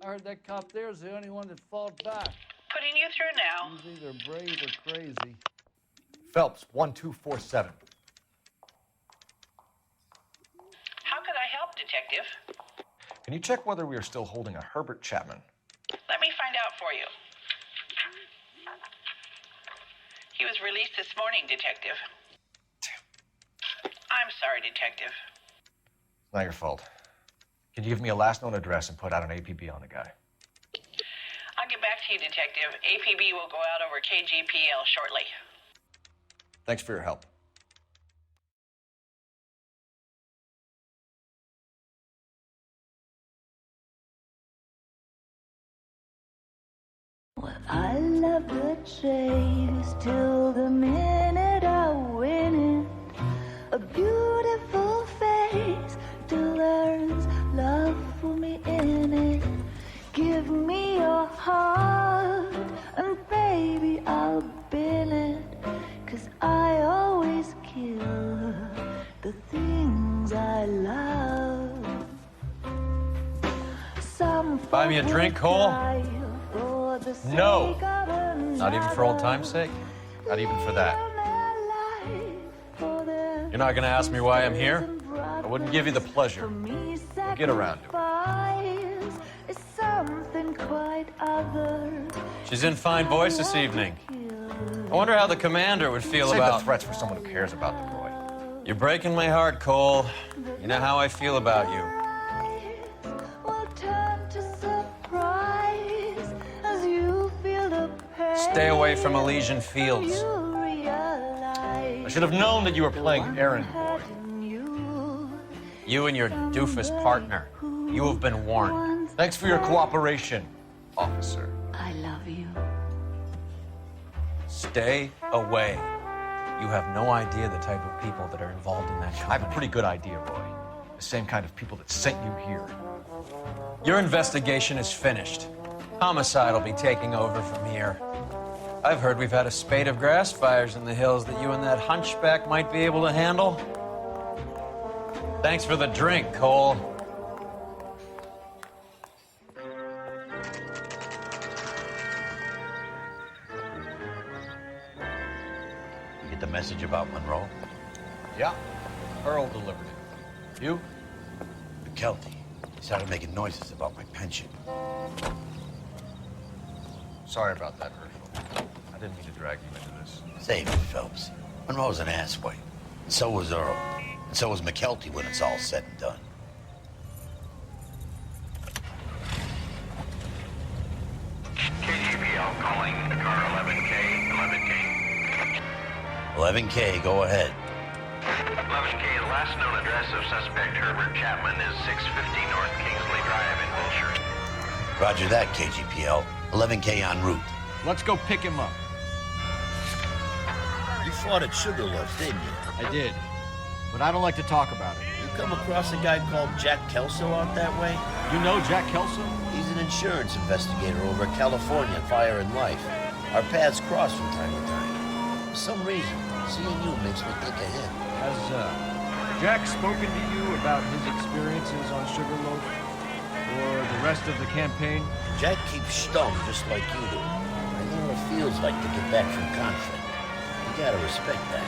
I heard that cop there is the only one that fought back. Putting you through now. He's either brave or crazy. Phelps, 1247. How could I help, Detective? Can you check whether we are still holding a Herbert Chapman? Let me find out for you. He was released this morning, Detective. I'm sorry, Detective. It's not your fault. Can you give me a last known address and put out an APB on the guy? I'll get back to you, Detective. APB will go out over KGPL shortly. Thanks for your help. I love the chase till the minute I win it. A beautiful face till there's love for me in it. Give me your heart and baby I'll bin it. 'Cause I always kill the things I love. Some Buy me a drink, Cole? No! Not even for old time's sake? Not even for that. You're not gonna ask me why I'm here? I wouldn't give you the pleasure. We'll get around to it. Is something quite other. She's in fine voice this evening. I wonder how the commander would feel Save about... the threats for someone who cares about the boy. You're breaking my heart, Cole. You know how I feel about you. Will turn to surprise as you feel the pain. Stay away from Elysian Fields. You realize I should have known that you were playing errand boy. You and your doofus partner. You have been warned. Thanks for your cooperation, officer. I love you. Stay away. You have no idea the type of people that are involved in that company. I have a pretty good idea, Roy. The same kind of people that sent you here. Your investigation is finished. Homicide will be taking over from here. I've heard we've had a spate of grass fires in the hills that you and that hunchback might be able to handle. Thanks for the drink, Cole. You get the message about Monroe? Yeah. Earl delivered it. You? McKelty. He started making noises about my pension. Sorry about that, Herschel. I didn't mean to drag you into this. Save it, Phelps. Monroe's an asswipe. And so was Earl. And so was McKelty when it's all said and done. KGPL calling the car 11K, 11K. 11K, go ahead. 11K, the last known address of suspect Herbert Chapman is 650 North Kingsley Drive in Wilshire. Roger that, KGPL. 11K en route. Let's go pick him up. You fought at Sugarloaf, didn't you? I did. But I don't like to talk about it. You come across a guy called Jack Kelso out that way? You know Jack Kelso? He's an insurance investigator over at California Fire and Life. Our paths cross from time to time. For some reason, seeing you makes me think of him. Has Jack spoken to you about his experiences on Sugarloaf? Or the rest of the campaign? Jack keeps stum just like you do. I know what it feels like to get back from conflict. You gotta respect that.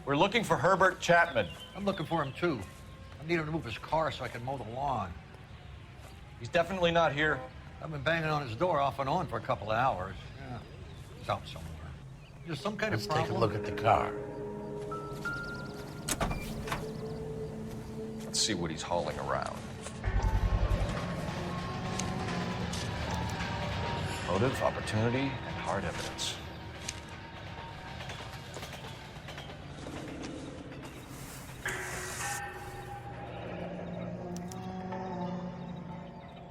We're looking for Herbert Chapman. I'm looking for him, too. I need him to move his car so I can mow the lawn. He's definitely not here. I've been banging on his door off and on for a couple of hours. Yeah, he's out somewhere. There's some kind Let's of problem. take a look at the car. Let's see what he's hauling around. Motive, opportunity, and hard evidence.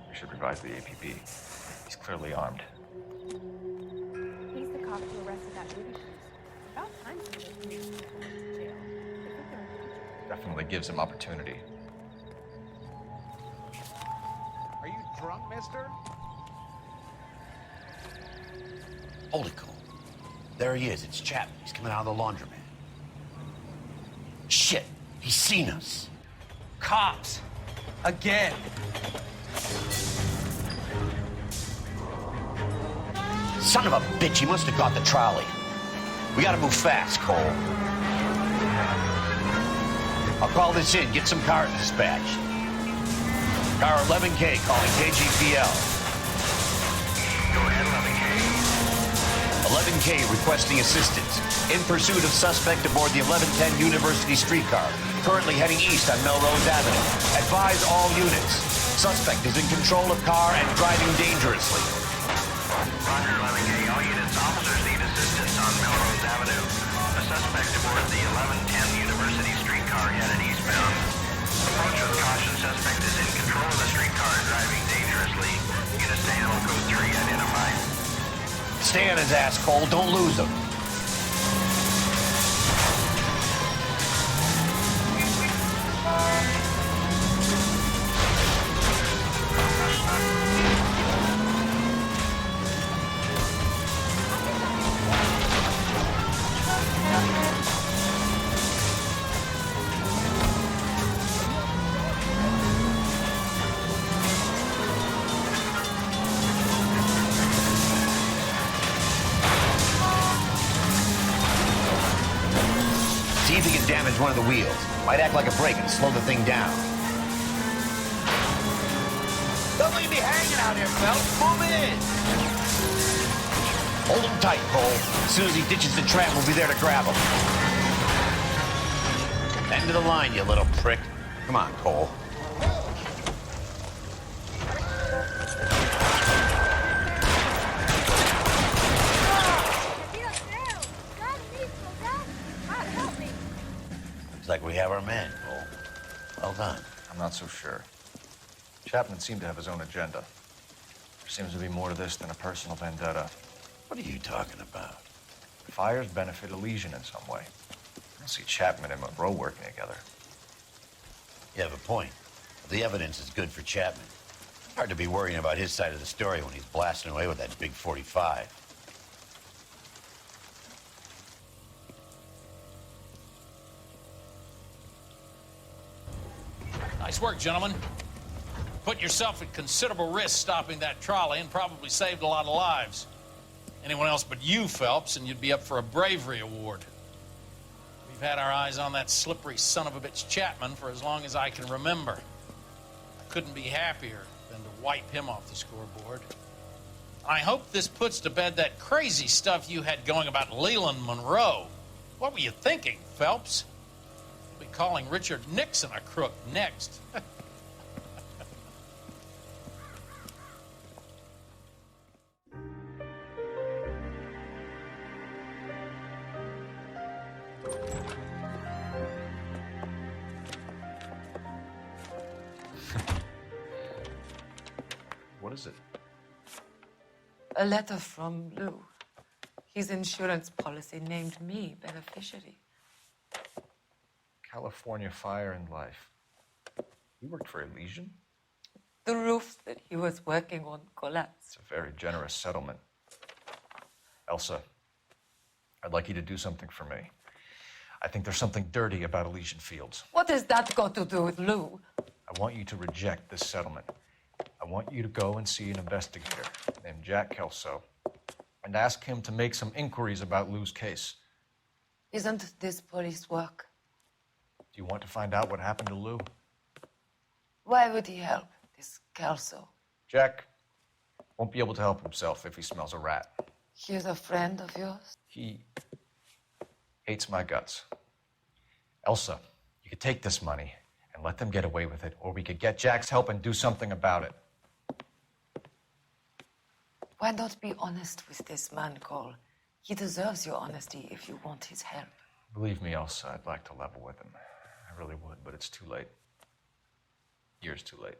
We should revise the APB. He's clearly armed. He's the cop who arrested that booty shoes. About time somebody came to jail. I think they're in Definitely gives him opportunity. Are you drunk, mister? Hold it, Cole. There he is. It's Chapman. He's coming out of the laundromat. Shit. He's seen us. Cops. Again. Son of a bitch. He must have got the trolley. We gotta move fast, Cole. I'll call this in. Get some cars dispatched. Car 11K calling KGPL. Go ahead, 11K requesting assistance. In pursuit of suspect aboard the 1110 University streetcar. Currently heading east on Melrose Avenue. Advise all units. Suspect is in control of car and driving dangerously. Roger, 11K. All units, officers need assistance on Melrose Avenue. A suspect aboard the 1110 University streetcar headed eastbound. Approach with caution. Suspect is in control of the streetcar and driving dangerously. Units to handle code 3 identified. Stay on his ass, Cole. Don't lose him. See if he can damage one of the wheels. Might act like a brake and slow the thing down. Don't leave me hanging out here, Phelps. Move in. Hold him tight, Cole. As soon as he ditches the trap, we'll be there to grab him. End of the line, you little prick. Come on, Cole. Looks like we have our man, Cole. Well done. I'm not so sure. Chapman seemed to have his own agenda. There seems to be more to this than a personal vendetta. What are you talking about? Fires benefit Elysian in some way. I don't see Chapman and Monroe working together. You have a point. The evidence is good for Chapman. Hard to be worrying about his side of the story when he's blasting away with that big 45. Nice work, gentlemen. Put yourself at considerable risk stopping that trolley and probably saved a lot of lives. Anyone else but you, Phelps, and you'd be up for a bravery award. We've had our eyes on that slippery son of a bitch Chapman for as long as I can remember. I couldn't be happier than to wipe him off the scoreboard. I hope this puts to bed that crazy stuff you had going about Leland Monroe. What were you thinking, Phelps? We'll be calling Richard Nixon a crook next. What is it? A letter from Lou. His insurance policy named me beneficiary. California Fire and Life. You worked for Elysian? The roof that he was working on collapsed. It's a very generous settlement. Elsa, I'd like you to do something for me. I think there's something dirty about Elysian Fields. What has that got to do with Lou? I want you to reject this settlement. I want you to go and see an investigator named Jack Kelso and ask him to make some inquiries about Lou's case. Isn't this police work? Do you want to find out what happened to Lou? Why would he help this Kelso? Jack won't be able to help himself if he smells a rat. He's a friend of yours? He hates my guts. Elsa, you could take this money and let them get away with it, or we could get Jack's help and do something about it. Why not be honest with this man, Cole? He deserves your honesty if you want his help. Believe me, Elsa, I'd like to level with him. I really would, but it's too late. Years too late.